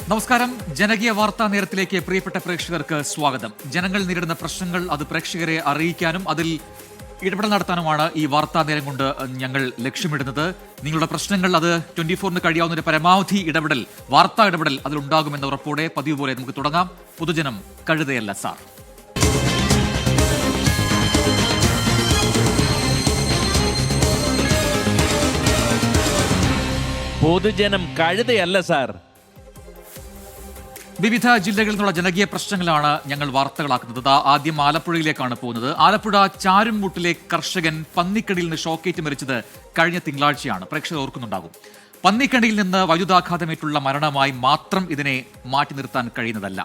നമസ്കാരം. ജനകീയ വാർത്താ നേരത്തിലേക്ക് പ്രിയപ്പെട്ട പ്രേക്ഷകർക്ക് സ്വാഗതം. ജനങ്ങൾ നേരിടുന്ന പ്രശ്നങ്ങൾ അത് പ്രേക്ഷകരെ അറിയിക്കാനും അതിൽ ഇടപെടൽ നടത്താനുമാണ് ഈ വാർത്താ നേരം കൊണ്ട് ഞങ്ങൾ ലക്ഷ്യമിടുന്നത്. നിങ്ങളുടെ പ്രശ്നങ്ങൾ അത് 24-ന് കഴിയാവുന്നതിന്റെ പരമാവധി ഇടപെടൽ, വാർത്താ ഇടപെടൽ അതിലുണ്ടാകുമെന്ന ഉറപ്പോടെ പതിവ് പോലെ നമുക്ക് തുടങ്ങാം. പൊതുജനം കഴുതയല്ല സാർ. പൊതുജനം കഴുതയല്ല സാർ. വിവിധ ജില്ലകളിൽ നിന്നുള്ള ജനകീയ പ്രശ്നങ്ങളാണ് ഞങ്ങൾ വാർത്തകളാക്കുന്നത്. ആദ്യം ആലപ്പുഴയിലേക്കാണ് പോകുന്നത്. ആലപ്പുഴ ചാരുംമൂട്ടിലെ കർഷകൻ പന്നിക്കടിയിൽ നിന്ന് ഷോക്കേറ്റ് മരിച്ചത് കഴിഞ്ഞ തിങ്കളാഴ്ചയാണ്. പ്രേക്ഷകർ ഓർക്കുന്നുണ്ടാകും. പന്നിക്കടിയിൽ നിന്ന് വൈദ്യുതാഘാതമേറ്റുള്ള മരണമായി മാത്രം ഇതിനെ മാറ്റി നിർത്താൻ കഴിയുന്നതല്ല.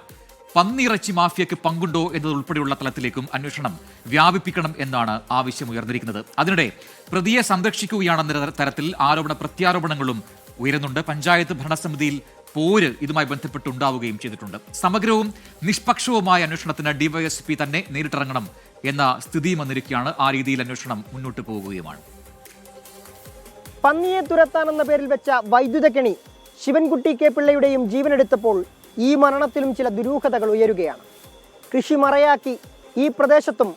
പന്നിയിറച്ചി മാഫിയയ്ക്ക് പങ്കുണ്ടോ എന്നതുൾപ്പെടെയുള്ള തലത്തിലേക്കും അന്വേഷണം വ്യാപിപ്പിക്കണം എന്നാണ് ആവശ്യമുയർന്നിരിക്കുന്നത്. അതിനിടെ പ്രതിയെ സംരക്ഷിക്കുകയാണെന്ന തരത്തിൽ ആരോപണ പ്രത്യാരോപണങ്ങളും ഉയരുന്നുണ്ട്. പഞ്ചായത്ത് ഭരണസമിതിയിൽ പോര് ഇതുമായി ബന്ധപ്പെട്ടുണ്ടാവുകയും ചെയ്തിട്ടുണ്ട്. സമഗ്രവും നിഷ്പക്ഷവുമായ അന്വേഷണത്തിന് ഡിവൈഎസ്പി തന്നെ നേരിട്ടിറങ്ങണം എന്ന സ്ഥിതി വന്നിരിക്കുകയാണ്. ആ രീതിയിൽ അന്വേഷണം മുന്നോട്ട് പോകുകയുമാണ്. പന്നിയെ തുരത്താനെന്ന പേരിൽ വെച്ച വൈദ്യുതകെണി ശിവൻകുട്ടി കെ പിള്ളയുടെയും ജീവനെടുത്തപ്പോൾ ഈ മരണത്തിലും ചില ദുരൂഹതകൾ ഉയരുകയാണ്. കൃഷി മറയാക്കി ഈ പ്രദേശത്തും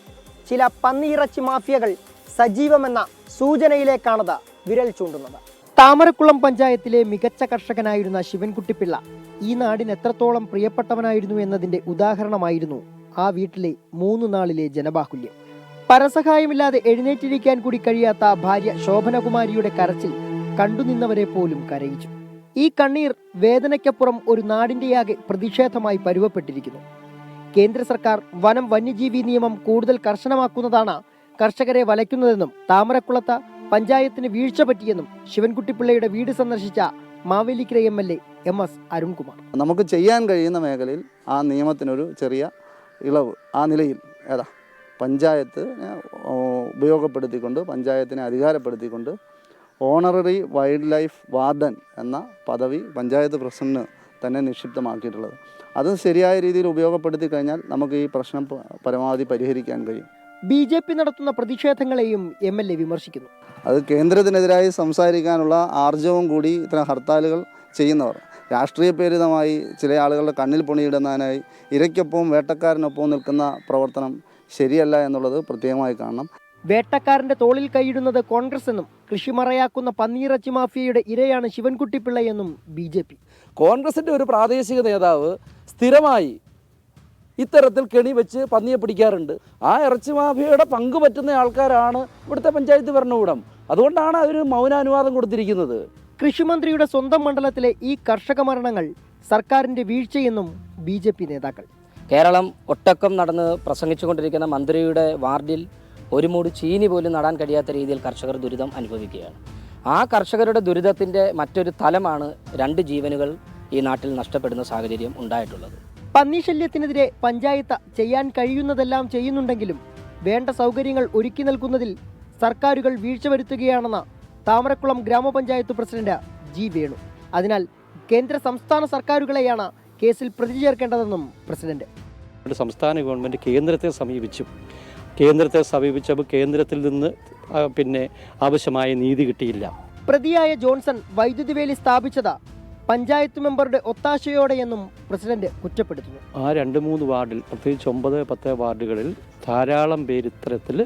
ചില പന്നിയിറച്ചി മാഫിയകൾ സജീവമെന്ന സൂചനയിലേക്കാണത് വിരൽ ചൂണ്ടുന്നത്. താമരക്കുളം പഞ്ചായത്തിലെ മികച്ച കർഷകനായിരുന്ന ശിവൻകുട്ടിപ്പിള്ള ഈ നാടിന് എത്രത്തോളം പ്രിയപ്പെട്ടവനായിരുന്നു എന്നതിന്റെ ഉദാഹരണമായിരുന്നു ആ വീട്ടിലെ 3 നാളിലെ ജനബാഹുല്യം. പരസഹായമില്ലാതെ എഴുന്നേറ്റിരിക്കാൻ കൂടി കഴിയാത്ത ഭാര്യ ശോഭനകുമാരിയുടെ കരച്ചിൽ കണ്ടുനിന്നവരെ പോലും കരയിച്ചു. ഈ കണ്ണീർ വേദനയ്ക്കപ്പുറം ഒരു നാടിന്റെയാകെ പ്രതിഷേധമായി പരുവപ്പെട്ടിരിക്കുന്നു. കേന്ദ്ര സർക്കാർ വനം വന്യജീവി നിയമം കൂടുതൽ കർശനമാക്കുന്നതാണ് കർഷകരെ വലയ്ക്കുന്നതെന്നും താമരക്കുളത്ത് പഞ്ചായത്തിന് വീഴ്ച പറ്റിയെന്നും ശിവൻകുട്ടിപ്പിള്ളയുടെ വീട് സന്ദർശിച്ച മാവേലിക്കര MLA MS അരുൺകുമാർ. നമുക്ക് ചെയ്യാൻ കഴിയുന്ന മേഖലയിൽ ആ നിയമത്തിനൊരു ചെറിയ ഇളവ് ആ നിലയിൽ പഞ്ചായത്ത് ഉപയോഗപ്പെടുത്തിക്കൊണ്ട്, പഞ്ചായത്തിനെ അധികാരപ്പെടുത്തിക്കൊണ്ട് ഓണററി വൈൽഡ് ലൈഫ് വാർഡൻ എന്ന പദവി പഞ്ചായത്ത് പ്രസിഡന്റിന് തന്നെ നിക്ഷിപ്തമാക്കിയിട്ടുള്ളത്. അത് ശരിയായ രീതിയിൽ ഉപയോഗപ്പെടുത്തി കഴിഞ്ഞാൽ നമുക്ക് ഈ പ്രശ്നം പരമാവധി പരിഹരിക്കാൻ കഴിയും. BJP നടത്തുന്ന പ്രതിഷേധങ്ങളെയും MLA വിമർശിക്കുന്നു. അത് കേന്ദ്രത്തിനെതിരായി സംസാരിക്കാനുള്ള ആർജവം കൂടി ഇത്തരം ഹർത്താലുകൾ ചെയ്യുന്നവർ രാഷ്ട്രീയപ്രേരിതമായി ചില ആളുകളുടെ കണ്ണിൽ പൊണിയിടുന്നതിനായി ഇരയ്ക്കൊപ്പവും വേട്ടക്കാരനൊപ്പവും നിൽക്കുന്ന പ്രവർത്തനം ശരിയല്ല എന്നുള്ളത് പ്രത്യേകമായി കാണണം. വേട്ടക്കാരന്റെ തോളിൽ കൈയിടുന്നത് കോൺഗ്രസ് എന്നും കൃഷി മറയാക്കുന്ന പന്നിയിറച്ചി മാഫിയയുടെ ഇരയാണ് ശിവൻകുട്ടിപ്പിള്ളയെന്നും BJP. കോൺഗ്രസിൻ്റെ ഒരു പ്രാദേശിക നേതാവ് സ്ഥിരമായി ഇത്തരത്തിൽ കെണി വെച്ച് പന്നിയെ പിടിക്കാറുണ്ട്. ആ ഇറച്ചി മാഫിയയുടെ പങ്ക് പറ്റുന്ന ആൾക്കാരാണ് ഇവിടുത്തെ പഞ്ചായത്ത് ഭരണകൂടം. അതുകൊണ്ടാണ് അവർ മൗനാനുവാദം കൊടുത്തിരിക്കുന്നത്. കൃഷിമന്ത്രിയുടെ സ്വന്തം മണ്ഡലത്തിലെ ഈ കർഷക മരണങ്ങൾ സർക്കാരിന്റെ വീഴ്ചയെന്നും BJP നേതാക്കൾ. കേരളം ഒട്ടക്കം നടന്ന് പ്രസംഗിച്ചുകൊണ്ടിരിക്കുന്ന മന്ത്രിയുടെ വാർഡിൽ ഒരു മൂട് ചീനി പോലും നടാൻ കഴിയാത്ത രീതിയിൽ കർഷകർ ദുരിതം അനുഭവിക്കുകയാണ്. ആ കർഷകരുടെ ദുരിതത്തിൻ്റെ മറ്റൊരു തലമാണ് 2 ജീവനുകൾ ഈ നാട്ടിൽ നഷ്ടപ്പെടുന്ന സാഹചര്യം ഉണ്ടായിട്ടുള്ളത്. പന്നിശല്യത്തിനെതിരെ പഞ്ചായത്ത് ചെയ്യാൻ കഴിയുന്നതെല്ലാം ചെയ്യുന്നുണ്ടെങ്കിലും വേണ്ട സൗകര്യങ്ങൾ ഒരുക്കി നൽകുന്നതിൽ സർക്കാരുകൾ വീഴ്ച വരുത്തുകയാണെന്ന് താമരക്കുളം ഗ്രാമപഞ്ചായത്ത് പ്രസിഡന്റ് G. വേണു. അതിനാൽ കേന്ദ്ര സംസ്ഥാന സർക്കാരുകളെയാണ് കേസിൽ പ്രതി ചേർക്കേണ്ടതെന്നും പ്രസിഡന്റ്. സംസ്ഥാന ഗവൺമെൻറ് കേന്ദ്രത്തെ സമീപിച്ചപ്പോൾ കേന്ദ്രത്തിൽ നിന്ന് ആവശ്യമായ നീതി കിട്ടിയില്ല. പ്രതിയായ ജോൺസൺ വൈദ്യുതി വേലി സ്ഥാപിച്ചത് പഞ്ചായത്ത് മെമ്പറുടെ ഒത്താശയോടെയെന്നും പ്രസിഡന്റ് കുറ്റപ്പെടുത്തുന്നു. ആ 2-3 വാർഡിൽ, പ്രത്യേകിച്ച് 9-10 വാർഡുകളിൽ ധാരാളം പേര് ഇത്തരത്തിൽ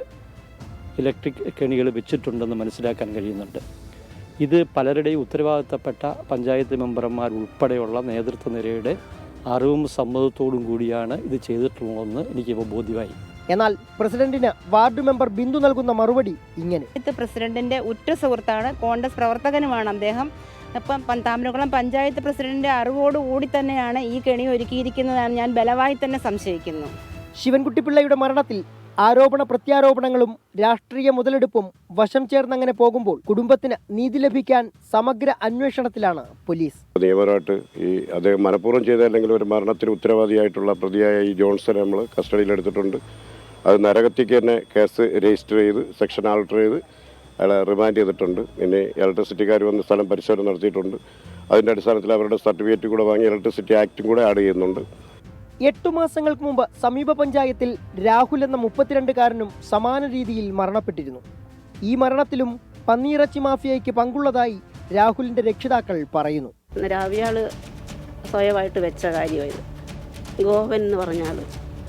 ഇലക്ട്രിക് കെണികൾ വെച്ചിട്ടുണ്ടെന്ന് മനസ്സിലാക്കാൻ കഴിയുന്നുണ്ട്. ഇത് പലരുടെയും ഉത്തരവാദിത്തപ്പെട്ട പഞ്ചായത്ത് മെമ്പർമാർ ഉൾപ്പെടെയുള്ള നേതൃത്വ നിരയുടെ അറിവും സമ്മതത്തോടും കൂടിയാണ് ഇത് ചെയ്തിട്ടുള്ളതെന്ന് എനിക്കിപ്പോൾ ബോധ്യമായി. എന്നാൽ പ്രസിഡന്റിന് വാർഡ് മെമ്പർ ബിന്ദു നൽകുന്ന മറുപടി ഇങ്ങനെ. പ്രസിഡന്റിന്റെ ഉറ്റ സുഹൃത്താണ്, കോൺഗ്രസ് പ്രവർത്തകനുമാണ് അദ്ദേഹം. അപ്പം താമരക്കുളം പഞ്ചായത്ത് പ്രസിഡന്റിന്റെ അറിവോടുകൂടി തന്നെയാണ് ഈ കെണി ഒരുക്കിയിരിക്കുന്നതാണ് ഞാൻ ബലമായി തന്നെ സംശയിക്കുന്നു. ശിവൻകുട്ടിപ്പിള്ളയുടെ മരണത്തിൽ ആരോപണ പ്രത്യാരോപണങ്ങളും രാഷ്ട്രീയ മുതലെടുപ്പും വശം ചേർന്നങ്ങനെ പോകുമ്പോൾ കുടുംബത്തിന് നീതി ലഭിക്കാൻ സമഗ്ര അന്വേഷണത്തിലാണ് പോലീസ്. നിയമപരമായിട്ട് അദ്ദേഹം മനഃപൂർവ്വം ചെയ്തല്ലെങ്കിൽ ഒരു മരണത്തിന് ഉത്തരവാദിയായിട്ടുള്ള പ്രതിയായ ഈ ജോൺസനെ നമ്മൾ കസ്റ്റഡിയിലെടുത്തിട്ടുണ്ട്. അത് നരകത്തിക്ക് തന്നെ കേസ് രജിസ്റ്റർ ചെയ്ത് സെക്ഷൻ ആൾട്ടർ ചെയ്ത് അയാളെ റിമാൻഡ് ചെയ്തിട്ടുണ്ട്. പിന്നെ ഇലക്ട്രിസിറ്റിക്കാർ വന്ന് സ്ഥലം പരിശോധന നടത്തിയിട്ടുണ്ട്. അതിൻ്റെ അടിസ്ഥാനത്തിൽ അവരുടെ സർട്ടിഫിക്കറ്റ് കൂടെ വാങ്ങി ഇലക്ട്രിസിറ്റി ആക്റ്റും കൂടെ ആഡ് ചെയ്യുന്നുണ്ട്. 8 മാസങ്ങൾക്ക് മുമ്പ് സമീപ പഞ്ചായത്തിൽ രാഹുൽ എന്ന 32-കാരനും സമാന രീതിയിൽ മരണപ്പെട്ടിരുന്നു. ഈ മരണത്തിലും പന്നിയിറച്ചി മാഫിയയ്ക്ക് പങ്കുള്ളതായി രാഹുലിന്റെ രക്ഷിതാക്കൾ പറയുന്നു. രാവിയാള് സ്വയമായിട്ട് വെച്ച കാര്യമായത്. ഗോവൻ എന്ന് പറഞ്ഞാൽ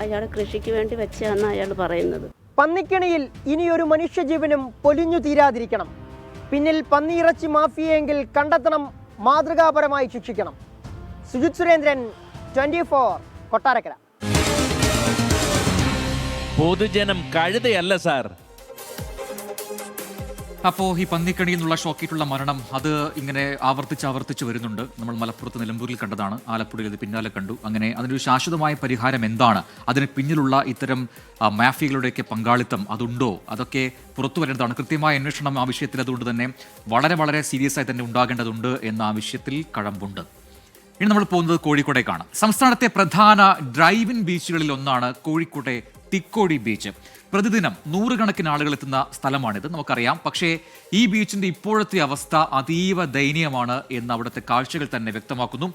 അയാൾ കൃഷിക്ക് വേണ്ടി വെച്ചാന്ന് അയാൾ പറയുന്നത്. പന്നിക്കെണിയിൽ ഇനിയൊരു മനുഷ്യജീവനും പൊലിഞ്ഞു തീരാതിരിക്കണം. പിന്നിൽ പന്നിയിറച്ചി മാഫിയെങ്കിൽ കണ്ടെത്തണം, മാതൃകാപരമായി ശിക്ഷിക്കണം. സുജിത് സുരേന്ദ്രൻ, 24 കൊട്ടാരക്കര. പൊതുജനം കഴുതയല്ല സാർ. അപ്പോൾ ഈ പന്നിക്കണിയിൽ നിന്നുള്ള ഷോക്കേറ്റുള്ള മരണം അത് ഇങ്ങനെ ആവർത്തിച്ച് വരുന്നുണ്ട്. നമ്മൾ മലപ്പുറത്ത് നിലമ്പൂരിൽ കണ്ടതാണ്, ആലപ്പുഴയിൽ ഇത് പിന്നാലെ കണ്ടു. അങ്ങനെ അതിനൊരു ശാശ്വതമായ പരിഹാരം എന്താണ്, അതിന് പിന്നിലുള്ള ഇത്തരം മാഫിയകളുടെയൊക്കെ പങ്കാളിത്തം അതുണ്ടോ, അതൊക്കെ പുറത്തു വരേണ്ടതാണ്. കൃത്യമായ അന്വേഷണം ആ വിഷയത്തിൽ അതുകൊണ്ട് തന്നെ വളരെ സീരിയസ് ആയി തന്നെ ഉണ്ടാകേണ്ടതുണ്ട് എന്ന ആ വിഷയത്തിൽ കഴമ്പുണ്ട്. ഇനി നമ്മൾ പോകുന്നത് കോഴിക്കോടേക്കാണ്. സംസ്ഥാനത്തെ പ്രധാന ഡ്രൈവ് ഇൻ ബീച്ചുകളിൽ ഒന്നാണ് കോഴിക്കോട്ടെ തിക്കോടി ബീച്ച്. പ്രതിദിനം 100 കണക്കിന് ആളുകൾ എത്തുന്ന സ്ഥലമാണിത്, നമുക്കറിയാം. പക്ഷേ ഈ ബീച്ചിന്റെ ഇപ്പോഴത്തെ അവസ്ഥ അതീവ ദയനീയമാണ് എന്ന് അവിടുത്തെ കാഴ്ചകൾ തന്നെ വ്യക്തമാക്കുന്നു.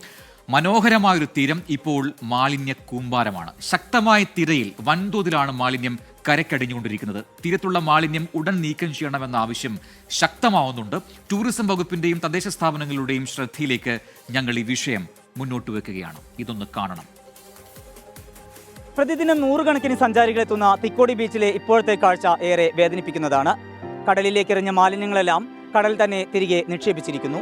മനോഹരമായൊരു തീരം ഇപ്പോൾ മാലിന്യ കൂമ്പാരമാണ്. ശക്തമായ തിരയിൽ വൻതോതിലാണ് മാലിന്യം കരക്കടിഞ്ഞുകൊണ്ടിരിക്കുന്നത്. തീരത്തുള്ള മാലിന്യം ഉടൻ നീക്കം ചെയ്യണമെന്ന ആവശ്യം ശക്തമാവുന്നുണ്ട്. ടൂറിസം വകുപ്പിന്റെയും തദ്ദേശ സ്ഥാപനങ്ങളുടെയും ശ്രദ്ധയിലേക്ക് ഞങ്ങൾ ഈ വിഷയം മുന്നോട്ട് വെക്കുകയാണ്. ഇതൊന്ന് കാണണം. പ്രതിദിനം 100 കണക്കിന് സഞ്ചാരികളെത്തുന്ന തിക്കോടി ബീച്ചിലെ ഇപ്പോഴത്തെ കാഴ്ച ഏറെ വേദനിപ്പിക്കുന്നതാണ്. കടലിലേക്ക് എറിഞ്ഞ മാലിന്യങ്ങളെല്ലാം കടൽ തന്നെ തിരികെ നിക്ഷേപിച്ചിരിക്കുന്നു.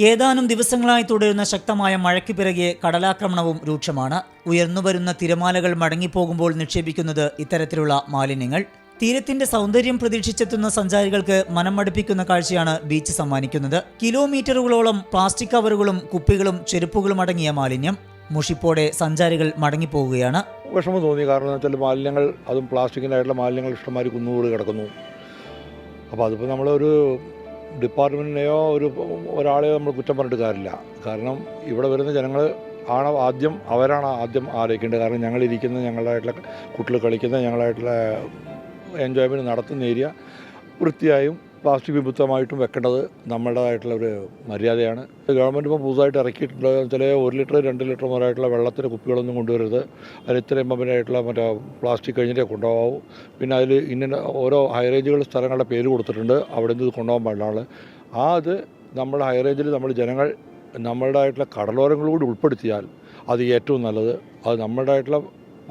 ഏതാനും ദിവസങ്ങളായി തുടരുന്ന ശക്തമായ മഴയ്ക്ക് പിറകെ കടലാക്രമണവും രൂക്ഷമാണ്. ഉയർന്നുവരുന്ന തിരമാലകൾ മടങ്ങിപ്പോകുമ്പോൾ നിക്ഷേപിക്കുന്നത് ഇത്തരത്തിലുള്ള മാലിന്യങ്ങൾ. തീരത്തിന്റെ സൗന്ദര്യം പ്രതീക്ഷിച്ചെത്തുന്ന സഞ്ചാരികൾക്ക് മനമടുപ്പിക്കുന്ന കാഴ്ചയാണ് ബീച്ച് സമ്മാനിക്കുന്നത്. കിലോമീറ്ററുകളോളം പ്ലാസ്റ്റിക് കവറുകളും കുപ്പികളും ചെരുപ്പുകളും അടങ്ങിയ മാലിന്യം. മുഷിപ്പോടെ സഞ്ചാരികൾ മടങ്ങിപ്പോവുകയാണ്. വിഷമം തോന്നി. കാരണം എന്ന് വെച്ചാൽ മാലിന്യങ്ങൾ, അതും പ്ലാസ്റ്റിക്കിനായിട്ടുള്ള മാലിന്യങ്ങൾ ഇഷ്ടംമാതിരി കുന്നുകൂടി കിടക്കുന്നു. അപ്പോൾ അതിപ്പോൾ നമ്മളൊരു ഡിപ്പാർട്ട്മെൻറ്റിനെയോ ഒരാളെയോ നമ്മൾ കുറ്റം പറഞ്ഞിട്ട് കാര്യമില്ല. കാരണം ഇവിടെ വരുന്ന ജനങ്ങൾ അവരാണ് ആദ്യം ആലോചിക്കേണ്ടത്. കാരണം ഞങ്ങളിരിക്കുന്ന, ഞങ്ങളായിട്ടുള്ള കുട്ടികൾ കളിക്കുന്ന, ഞങ്ങളായിട്ടുള്ള എൻജോയ്മെൻറ്റ് നടത്തുന്ന ഏരിയ വൃത്തിയായും പ്ലാസ്റ്റിക് വിമുക്തമായിട്ടും വെക്കേണ്ടത് നമ്മളുടേതായിട്ടുള്ള ഒരു മര്യാദയാണ്. ഗവൺമെൻറ് ഇപ്പോൾ പുതുതായിട്ട് ഇറക്കിയിട്ടുണ്ട്. ചില 1 ലിറ്റർ 2 ലിറ്റർ മുതലായിട്ടുള്ള വെള്ളത്തിൻ്റെ കുപ്പികളൊന്നും കൊണ്ടുവരരുത്. അതിന് ഇത്രയും പമ്പിനായിട്ടുള്ള മറ്റേ പ്ലാസ്റ്റിക് കഴിഞ്ഞിട്ടേ കൊണ്ടുപോകാവൂ. പിന്നെ അതിൽ ഇന്ന ഓരോ ഹൈറേഞ്ചുകൾ സ്ഥലങ്ങളുടെ പേര് കൊടുത്തിട്ടുണ്ട്, അവിടെ നിന്ന് ഇത് കൊണ്ടുപോകാൻ പാടില്ല. അത് നമ്മുടെ ഹൈറേഞ്ചിൽ നമ്മൾ ജനങ്ങൾ നമ്മളുടേതായിട്ടുള്ള കടലോരങ്ങളോട് ഉൾപ്പെടുത്തിയാൽ അത് ഏറ്റവും നല്ലത്. അത് നമ്മളുടേതായിട്ടുള്ള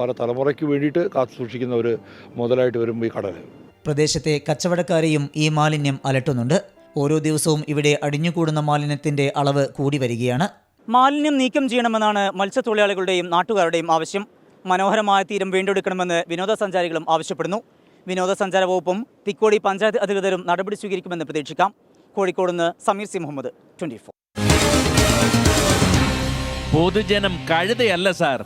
പല തലമുറയ്ക്ക് വേണ്ടിയിട്ട് കാത്തു സൂക്ഷിക്കുന്ന ഒരു മുതലായിട്ട് വരുമ്പോൾ ഈ കടൽ. പ്രദേശത്തെ കച്ചവടക്കാരെയും ഈ മാലിന്യം അലട്ടുന്നുണ്ട്. ഓരോ ദിവസവും ഇവിടെ അടിഞ്ഞുകൂടുന്ന മാലിന്യത്തിന്റെ അളവ് കൂടി വരികയാണ്. മാലിന്യം നീക്കം ചെയ്യണമെന്നാണ് മത്സ്യത്തൊഴിലാളികളുടെയും നാട്ടുകാരുടെയും ആവശ്യം. മനോഹരമായ തീരം വീണ്ടെടുക്കണമെന്ന് വിനോദസഞ്ചാരികളും ആവശ്യപ്പെടുന്നു. വിനോദസഞ്ചാര വകുപ്പും തിക്കോടി പഞ്ചായത്ത് അധികൃതരും നടപടി സ്വീകരിക്കുമെന്ന് പ്രതീക്ഷിക്കാം. കോഴിക്കോട് നിന്ന് സമീർ സി മുഹമ്മദ്, 24. പൊതുജനം കഴുതയല്ല സാർ.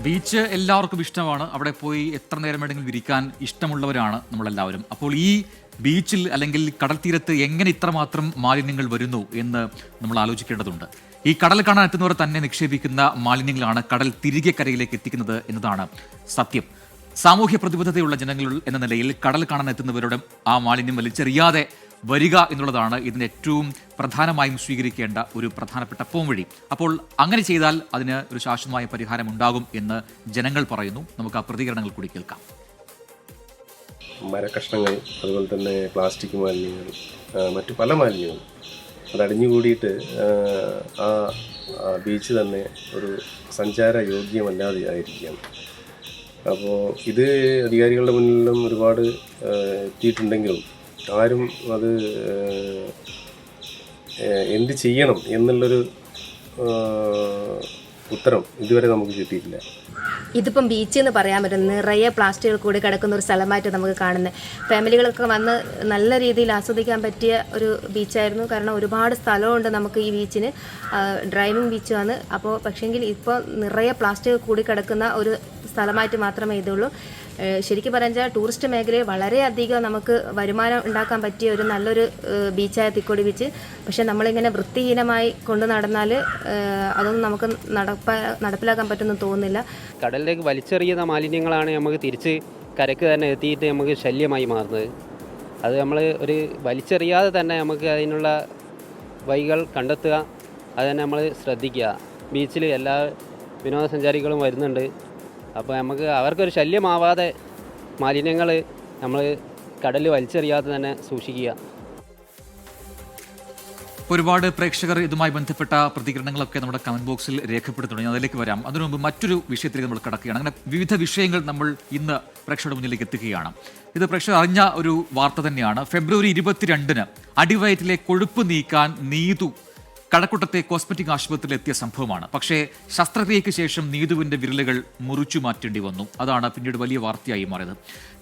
ബീച്ച് എല്ലാവർക്കും ഇഷ്ടമാണ്. അവിടെ പോയി എത്ര നേരം വേണമെങ്കിലും ഇരിക്കാൻ ഇഷ്ടമുള്ളവരാണ് നമ്മളെല്ലാവരും. അപ്പോൾ ഈ ബീച്ചിൽ അല്ലെങ്കിൽ കടൽ തീരത്ത് എങ്ങനെ ഇത്രമാത്രം മാലിന്യങ്ങൾ വരുന്നു എന്ന് നമ്മൾ ആലോചിക്കേണ്ടതുണ്ട്. ഈ കടൽ കാണാൻ എത്തുന്നവർ തന്നെ നിക്ഷേപിക്കുന്ന മാലിന്യങ്ങളാണ് കടൽ തിരികെ കരയിലേക്ക് എത്തിക്കുന്നത് എന്നതാണ് സത്യം. സാമൂഹ്യ പ്രതിബദ്ധതയുള്ള ജനങ്ങൾ എന്ന നിലയിൽ കടൽ കാണാൻ എത്തുന്നവരുടെ ആ മാലിന്യം വലിച്ചെറിയാതെ വരിക എന്നുള്ളതാണ് ഇതിന് ഏറ്റവും പ്രധാനമായും സ്വീകരിക്കേണ്ട ഒരു പ്രധാനപ്പെട്ട പോംവഴി. അപ്പോൾ അങ്ങനെ ചെയ്താൽ അതിന് ഒരു ശാശ്വതമായ പരിഹാരം ഉണ്ടാകും എന്ന് ജനങ്ങൾ പറയുന്നു. നമുക്ക് ആ പ്രതികരണങ്ങൾ കൂടി കേൾക്കാം. മരക്കഷ്ണങ്ങൾ, അതുപോലെ തന്നെ പ്ലാസ്റ്റിക് മാലിന്യങ്ങൾ, മറ്റു പല മാലിന്യങ്ങളും അതടിഞ്ഞുകൂടിയിട്ട് ആ ബീച്ച് തന്നെ ഒരു സഞ്ചാര യോഗ്യമല്ലാതെ ആയിരിക്കുകയാണ്. അപ്പോൾ ഇത് അധികാരികളുടെ മുന്നിലും ഒരുപാട് എത്തിയിട്ടുണ്ടെങ്കിലും ആരും അത് എന്ത് ചെയ്യണം എന്നുള്ളൊരു ഉത്തരം ഇതുവരെ നമുക്ക് കിട്ടിയിട്ടില്ല. ഇതിപ്പം ബീച്ച് എന്ന് പറയാൻ പറ്റും, നിറയെ പ്ലാസ്റ്റിക്കുകൾ കൂടി കിടക്കുന്ന ഒരു സ്ഥലമായിട്ട് നമുക്ക് കാണുന്നത്. ഫാമിലികളൊക്കെ വന്ന് നല്ല രീതിയിൽ ആസ്വദിക്കാൻ പറ്റിയ ഒരു ബീച്ചായിരുന്നു. കാരണം ഒരുപാട് സ്ഥലമുണ്ട് നമുക്ക് ഈ ബീച്ചിന്, ഡ്രൈവിംഗ് ബീച്ചുമാണ്. അപ്പോൾ പക്ഷേങ്കിൽ ഇപ്പോൾ നിറയെ പ്ലാസ്റ്റിക് കൂടി കിടക്കുന്ന ഒരു സ്ഥലമായിട്ട് മാത്രമേ ഇതുള്ളൂ. ശരിക്കും പറഞ്ഞാൽ ടൂറിസ്റ്റ് മേഖലയിൽ വളരെയധികം നമുക്ക് വരുമാനം ഉണ്ടാക്കാൻ പറ്റിയ ഒരു നല്ലൊരു ബീച്ചായ തിക്കോടി ബീച്ച്. പക്ഷേ നമ്മളിങ്ങനെ വൃത്തിഹീനമായി കൊണ്ടു നടന്നാൽ അതൊന്നും നമുക്ക് നടപ്പിലാക്കാൻ പറ്റുമെന്ന് തോന്നുന്നില്ല. കടലിലേക്ക് വലിച്ചെറിയുന്ന മാലിന്യങ്ങളാണ് നമുക്ക് തിരിച്ച് കരക്ക് തന്നെ എത്തിയിട്ട് നമുക്ക് ശല്യമായി മാറുന്നത്. അത് നമ്മൾ ഒരു വലിച്ചെറിയാതെ തന്നെ നമുക്ക് അതിനുള്ള വഴികൾ കണ്ടെത്തുക, അത് തന്നെ നമ്മൾ ശ്രദ്ധിക്കുക. ബീച്ചിൽ എല്ലാ വിനോദസഞ്ചാരികളും വരുന്നുണ്ട്, അപ്പോൾ നമുക്ക് അവർക്കൊരു ശല്യമാവാതെ മാലിന്യങ്ങൾ നമ്മൾ കടലിൽ വലിച്ചെറിയാതെ തന്നെ സൂക്ഷിക്കുക. ഒരുപാട് പ്രേക്ഷകർ ഇതുമായി ബന്ധപ്പെട്ട പ്രതികരണങ്ങളൊക്കെ നമ്മുടെ കമന്റ് ബോക്സിൽ രേഖപ്പെടുത്തുന്നു. ഞാൻ അതിലേക്ക് വരാം. അതിനു മുമ്പ് മറ്റൊരു വിഷയത്തിലേക്ക് നമ്മൾ കടക്കുകയാണ്. അങ്ങനെ വിവിധ വിഷയങ്ങൾ നമ്മൾ ഇന്ന് പ്രേക്ഷകരുടെ മുന്നിലേക്ക് എത്തുകയാണ്. ഇത് പ്രേക്ഷകർ അറിഞ്ഞ ഒരു വാർത്ത തന്നെയാണ്. ഫെബ്രുവരി 22-ന് അടിവയറ്റിലെ കൊഴുപ്പ് നീക്കാൻ നീതു കഴക്കൂട്ടത്തെ കോസ്മെറ്റിക് ആശുപത്രിയിൽ എത്തിയ സംഭവമാണ്. പക്ഷേ ശസ്ത്രക്രിയയ്ക്ക് ശേഷം നീതുവിന്റെ വിരലുകൾ മുറിച്ചു മാറ്റേണ്ടി വന്നു. അതാണ് പിന്നീട് വലിയ വാർത്തയായി മാറിയത്.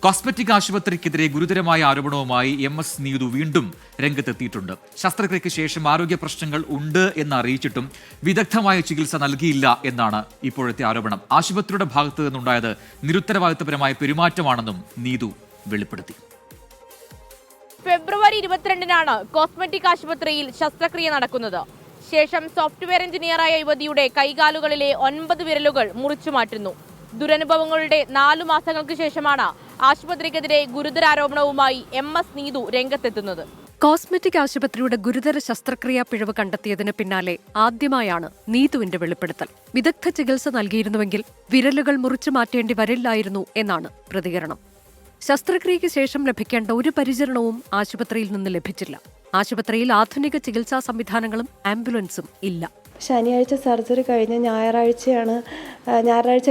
കോസ്മെറ്റിക് ആശുപത്രിക്കെതിരെ ഗുരുതരമായ ആരോപണവുമായി MS നീതു വീണ്ടും രംഗത്തെത്തിയിട്ടുണ്ട്. ശസ്ത്രക്രിയയ്ക്ക് ശേഷം ആരോഗ്യ പ്രശ്നങ്ങൾ ഉണ്ട് എന്ന് അറിയിച്ചിട്ടും വിദഗ്ധമായ ചികിത്സ നൽകിയില്ല എന്നാണ് ഇപ്പോഴത്തെ ആരോപണം. ആശുപത്രിയുടെ ഭാഗത്തു നിന്നുണ്ടായത് നിരുത്തരവാദിത്തപരമായ പെരുമാറ്റമാണെന്നും നീതു വെളിപ്പെടുത്തി. ഫെബ്രുവരി 22-നാണ് കോസ്മെറ്റിക് ആശുപത്രിയിൽ ശസ്ത്രക്രിയ നടക്കുന്നത്. ശേഷം സോഫ്റ്റ്വെയർ എഞ്ചിനീയറായ യുവതിയുടെ കൈകാലുകളിലെ 9 വിരലുകൾ മുറിച്ചു മാറ്റുന്നു. ദുരനുഭവങ്ങളുടെ 4 മാസങ്ങൾക്ക് ശേഷമാണ് ആശുപത്രിക്കെതിരെ ഗുരുതരാരോപണവുമായി MS നീതു രംഗത്തെത്തുന്നത്. കോസ്മെറ്റിക് ആശുപത്രിയുടെ ഗുരുതര ശസ്ത്രക്രിയാ പിഴവ് കണ്ടെത്തിയതിന് പിന്നാലെ ആദ്യമായാണ് നീതുവിന്റെ വെളിപ്പെടുത്തൽ. വിദഗ്ധ ചികിത്സ നൽകിയിരുന്നുവെങ്കിൽ വിരലുകൾ മുറിച്ചു മാറ്റേണ്ടി വരില്ലായിരുന്നു എന്നാണ് പ്രതികരണം. ശസ്ത്രക്രിയയ്ക്ക് ശേഷം ലഭിക്കേണ്ട ഒരു പരിചരണവും ആശുപത്രിയിൽ നിന്ന് ലഭിച്ചില്ല. ആശുപത്രിയിൽ ആധുനിക ചികിത്സാ സംവിധാനങ്ങളും ആംബുലൻസും ഇല്ല. ശനിയാഴ്ച സർജറി കഴിഞ്ഞ് ഞായറാഴ്ച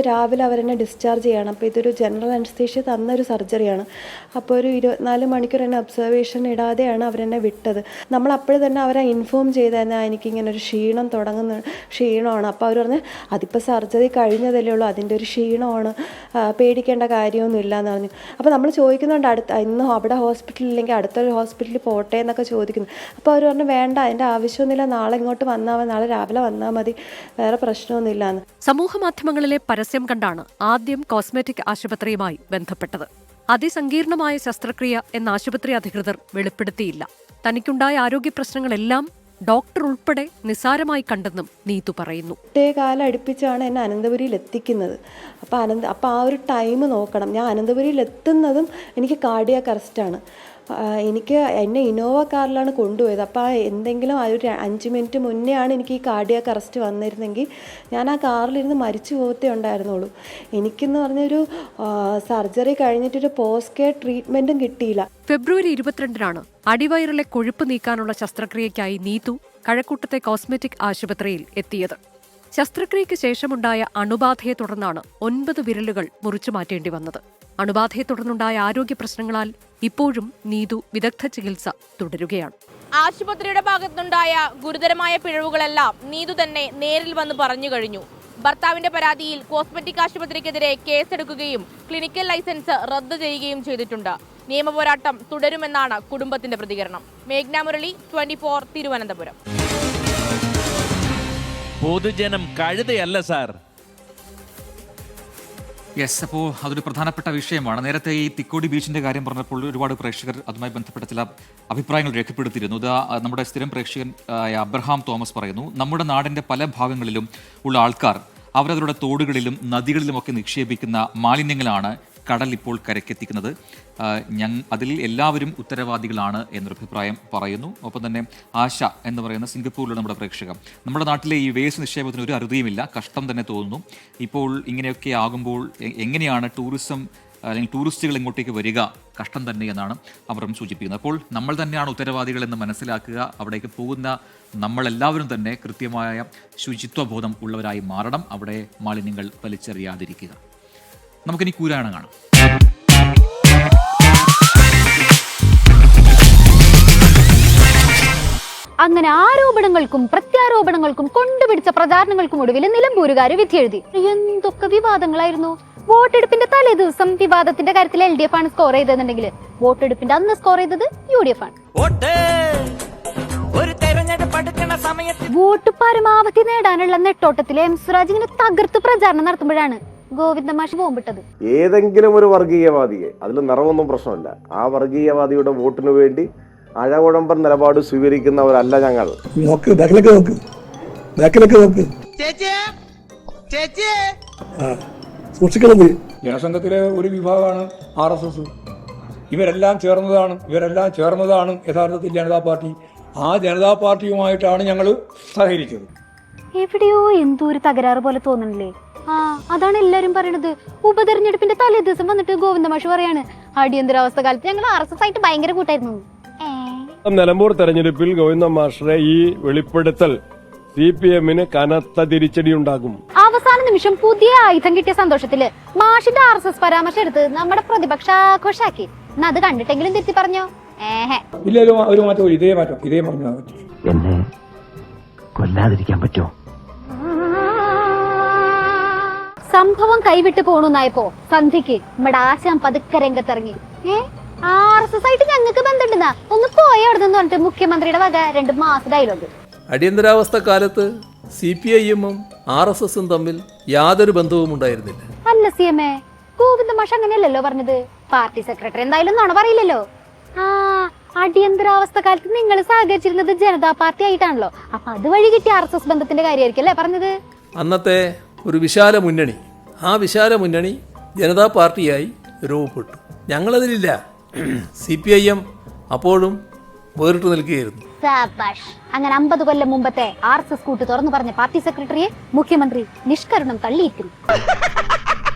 രാവിലെ അവരെന്നെ ഡിസ്ചാർജ് ചെയ്യണം. അപ്പോൾ ഇതൊരു ജനറൽ അനസ്തേഷ്യ തന്നൊരു സർജറിയാണ്. അപ്പോൾ ഒരു 24 മണിക്കൂർ എന്നെ ഒബ്സർവേഷൻ ഇടാതെയാണ് അവരെന്നെ വിട്ടത്. നമ്മൾ അപ്പോൾ തന്നെ അവരെ ഇൻഫോം ചെയ്തായിരുന്നു എനിക്കിങ്ങനെ ഒരു ക്ഷീണമാണ്. അപ്പോൾ അവർ പറഞ്ഞ് അതിപ്പോൾ സർജറി കഴിഞ്ഞതല്ലേ ഉള്ളൂ, അതിൻ്റെ ഒരു ക്ഷീണമാണ്, പേടിക്കേണ്ട കാര്യമൊന്നുമില്ല എന്ന് പറഞ്ഞു. അപ്പോൾ നമ്മൾ ചോദിക്കുന്നുണ്ട് ഇന്ന് അവിടെ ഹോസ്പിറ്റലിൽ ഇല്ലെങ്കിൽ അടുത്തൊരു ഹോസ്പിറ്റലിൽ പോട്ടെ എന്നൊക്കെ ചോദിക്കുന്നു. അപ്പോൾ അവർ പറഞ്ഞു വേണ്ട, അതിൻ്റെ ആവശ്യമൊന്നുമില്ല, നാളെ ഇങ്ങോട്ട് വന്നാൽ മതി, നാളെ രാവിലെ വന്നാൽ മതി, വേറെ പ്രശ്നമൊന്നുമില്ലാന്ന്. സമൂഹ മാധ്യമങ്ങളിലെ പരസ്യം കണ്ടാണ് ആദ്യം കോസ്മെറ്റിക് ആശുപത്രിയുമായി ബന്ധപ്പെട്ടത്. അതിസങ്കീർണമായ ശസ്ത്രക്രിയ എന്ന ആശുപത്രി അധികൃതർ വെളിപ്പെടുത്തിയില്ല. തനിക്കുണ്ടായ ആരോഗ്യ പ്രശ്നങ്ങളെല്ലാം ഡോക്ടർ ഉൾപ്പെടെ നിസ്സാരമായി കണ്ടെന്നും നീതു പറയുന്നു. കാലം അടുപ്പിച്ചാണ് എന്നെ അനന്തപുരിയിൽ എത്തിക്കുന്നത്. അപ്പോൾ ആ ഒരു ടൈം നോക്കണം. ഞാൻ അനന്തപുരിയിൽ എത്തുന്നതും എനിക്ക് കാർഡിയാക് അറസ്റ്റാണ്. എന്നെ ഇന്നോവ കാറിലാണ് കൊണ്ടുപോയത്. അപ്പോൾ എന്തെങ്കിലും ഒരു 5 മിനിറ്റ് മുന്നേ ആണ് എനിക്ക് ഈ കാർഡിയാക് അറസ്റ്റ് വന്നിരുന്നെങ്കിൽ ഞാൻ ആ കാറിലിരുന്ന് മരിച്ചു പോകത്തേ ഉണ്ടായിരുന്നുള്ളൂ. എനിക്കെന്ന് പറഞ്ഞൊരു സർജറി കഴിഞ്ഞിട്ടൊരു പോസ്റ്റ് കെയർ ട്രീറ്റ്മെൻറ്റും കിട്ടിയില്ല. ഫെബ്രുവരി 22-നാണ് അടിവയറിലെ കൊഴുപ്പ് നീക്കാനുള്ള ശസ്ത്രക്രിയയ്ക്കായി നീതു കഴക്കൂട്ടത്തെ കോസ്മെറ്റിക് ആശുപത്രിയിൽ എത്തിയത്. ശസ്ത്രക്രിയയ്ക്ക് ശേഷമുണ്ടായ അണുബാധയെ തുടർന്നാണ് 9 വിരലുകൾ മുറിച്ചു മാറ്റേണ്ടി വന്നത്. അണുബാധയെ തുടർന്നുണ്ടായ ആരോഗ്യ പ്രശ്നങ്ങളാൽ ഇപ്പോഴും നീതു വിദഗ്ധ ചികിത്സ തുടരുകയാണ്. ആശുപത്രിയുടെ ഭാഗത്തുനിന്നുണ്ടായ ഗുരുതരമായ പിഴവുകളെല്ലാം നീതു തന്നെ നേരിൽ വന്ന് പറഞ്ഞു കഴിഞ്ഞു. ഭർത്താവിന്റെ പരാതിയിൽ കോസ്മെറ്റിക് ആശുപത്രിക്കെതിരെ കേസെടുക്കുകയും ക്ലിനിക്കൽ ലൈസൻസ് റദ്ദു ചെയ്യുകയും ചെയ്തിട്ടുണ്ട്. നിയമപോരാട്ടം തുടരുമെന്നാണ് കുടുംബത്തിന്റെ പ്രതികരണം. മേഘ്ന മുരളി, 24, തിരുവനന്തപുരം. പൊതുജനം കഴുതയല്ല സാർ. യെസ്, അപ്പോൾ അതൊരു പ്രധാനപ്പെട്ട വിഷയമാണ്. നേരത്തെ ഈ തിക്കോടി ബീച്ചിന്റെ കാര്യം പറഞ്ഞപ്പോൾ ഒരുപാട് പ്രേക്ഷകർ അതുമായി ബന്ധപ്പെട്ട ചില അഭിപ്രായങ്ങൾ രേഖപ്പെടുത്തിയിരുന്നു. നമ്മുടെ സ്ഥിരം പ്രേക്ഷകൻ അബ്രഹാം തോമസ് പറയുന്നു, നമ്മുടെ നാടിന്റെ പല ഭാഗങ്ങളിലും ഉള്ള ആൾക്കാർ അവരവരുടെ തോടുകളിലും നദികളിലുമൊക്കെ നിക്ഷേപിക്കുന്ന മാലിന്യങ്ങളാണ് കടൽ ഇപ്പോൾ കരക്കെത്തിക്കുന്നത്. അതിൽ എല്ലാവരും ഉത്തരവാദികളാണ് എന്നൊരു അഭിപ്രായം പറയുന്നു. ഒപ്പം തന്നെ ആശ എന്ന് പറയുന്ന സിംഗപ്പൂരിലുള്ള നമ്മുടെ പ്രേക്ഷകർ, നമ്മുടെ നാട്ടിലെ ഈ വേസ്റ്റ് നിക്ഷേപത്തിന് ഒരു അറുതിയുമില്ല, കഷ്ടം തന്നെ തോന്നുന്നു. ഇപ്പോൾ ഇങ്ങനെയൊക്കെ ആകുമ്പോൾ എങ്ങനെയാണ് ടൂറിസം അല്ലെങ്കിൽ ടൂറിസ്റ്റുകൾ ഇങ്ങോട്ടേക്ക് വരിക, കഷ്ടം തന്നെ എന്നാണ് അവർ സൂചിപ്പിക്കുന്നത്. അപ്പോൾ നമ്മൾ തന്നെയാണ് ഉത്തരവാദികൾ എന്ന് മനസ്സിലാക്കുക. അവിടേക്ക് പോകുന്ന നമ്മളെല്ലാവരും തന്നെ കൃത്യമായ ശുചിത്വബോധം ഉള്ളവരായി മാറണം. അവിടെ മാലിന്യങ്ങൾ വലിച്ചെറിയാതിരിക്കുക. നമുക്കിനി കൂരാണ് കാണാം. അങ്ങനെ ആരോപണങ്ങൾക്കും പ്രത്യാരോപണങ്ങൾക്കും കൊണ്ടുപിടിച്ച പ്രചാരണങ്ങൾക്കും ഒടുവിൽ നിലമ്പൂരുകാര് വിധിയെഴുതി. എന്തൊക്കെ വിവാദങ്ങളായിരുന്നു. വോട്ടെടുപ്പിന്റെ തലേ ദിവസം വിവാദത്തിന്റെ കാര്യത്തിൽ LDF ആണ് സ്കോർ ചെയ്തെന്നുണ്ടെങ്കിൽ വോട്ടെടുപ്പിന്റെ അന്ന് സ്കോർ ചെയ്തത് UDF ആണ്. വോട്ട് പരമാവധി നേടാനുള്ള നെട്ടോട്ടത്തിലെ M സ്വരാജ് ഇങ്ങനെ തകർത്ത് പ്രചാരണം നടത്തുമ്പോഴാണ് ഗോവിന്ദമാഷ് ബോംബിട്ടത്. ഏതെങ്കിലും ഒരു വർഗീയവാദിയെ, അതിൽ നിറവൊന്നും പ്രശ്നമില്ല, ആ വർഗീയവാദിയുടെ വോട്ടിനു വേണ്ടി അഴകുഴമ്പൻ നിലപാട് സ്വീകരിക്കുന്നവരല്ല ഞങ്ങൾ. സൂക്ഷിക്കണം. ജനസംഘത്തിലെ ഒരു വിഭാഗമാണ് RSS. ഇവരെല്ലാം ചേർന്നതാണ് യഥാർത്ഥത്തിൽ ജനതാ പാർട്ടി. ആ ജനതാ പാർട്ടിയുമായിട്ടാണ് ഞങ്ങൾ സഹകരിച്ചത്. എവിടെയോ എന്തോ ഒരു തകരാറ് പോലെ തോന്നണില്ലേ? അതാണ് എല്ലാരും പറയണത്. ഉപതെരഞ്ഞെടുപ്പിന്റെ തലേ ദിവസം വന്നിട്ട് ഗോവിന്ദ മാഷ് പറയാണ് അടിയന്തരാവസ്ഥ കാലത്ത് ഞങ്ങൾ RSS ആയിട്ട് ഭയങ്കര കൂട്ടായിരുന്നു. നിലമ്പൂർ തെരഞ്ഞെടുപ്പിൽ ഗോവിന്ദ മാഷറെ ഈ വെളിപ്പെടുത്തൽ CPM-ന് കനത്ത തിരിച്ചടി ഉണ്ടാകും. അവസാന നിമിഷം പുതിയ ആയുധം കിട്ടിയ സന്തോഷത്തില് മാഷിന്റെ RSS പരാമർശം എടുത്ത് നമ്മുടെ പ്രതിപക്ഷ ആഘോഷാക്കി. അത് കണ്ടിട്ടെങ്കിലും തിരുത്തി പറഞ്ഞോ? ഇല്ല, ഒരു മാറ്റം, ഇതേ മാറ്റം. എന്നെ കൊല്ലാതിരിക്കാൻ പറ്റുമോ? സംഭവം കൈവിട്ട് പോണെന്നായപ്പോ സന്ധ്യക്ക് നമ്മുടെ ആശാൻ പതുക്കെ രംഗത്തിറങ്ങി. RSS ആയിട്ട് ഞങ്ങൾക്ക് ബന്ധമുണ്ടെന്നാ ഒന്ന് പോയ അവിടെ നിന്ന് പറഞ്ഞിട്ട് മുഖ്യമന്ത്രിയുടെ വക 2 മാസ ഡയലോഗ്. അടിയന്തരാവസ്ഥ കാലത്ത് CPIM-ഉം RSS-ഉം തമ്മിൽ യാതൊരു ബന്ധവും ഉണ്ടായിരുന്നില്ല. അല്ല CM, ഗോവിന്ദ മാഷ് അങ്ങനെയല്ലല്ലോ പറഞ്ഞത്. പാർട്ടി സെക്രട്ടറി എന്തായാലും നുണ പറയില്ലല്ലോ. അടിയന്തരാവസ്ഥ കാലത്ത് നിങ്ങൾ സഹകരിച്ചിരുന്നത് ജനതാ പാർട്ടി ആയിട്ടാണല്ലോ. അപ്പൊ അതുവഴി കിട്ടിയ RSS ബന്ധത്തിന്റെ കാര്യമായിരിക്കും അല്ലേ പറഞ്ഞത്? അന്നത്തെ ഒരു വിശാല മുന്നണി, ആ വിശാല മുന്നണി ജനതാ പാർട്ടിയായി രൂപപ്പെട്ടു. ഞങ്ങളതിലില്ല. CPIM അപ്പോഴും വേറിട്ട് നിൽക്കുകയായിരുന്നു. അങ്ങനെ 50 കൊല്ലം മുമ്പത്തെ RSS കൂട്ട് തുറന്നു പറഞ്ഞ പാർട്ടി സെക്രട്ടറിയെ മുഖ്യമന്ത്രി നിഷ്കരുണം തള്ളിയിരിക്കുന്നു.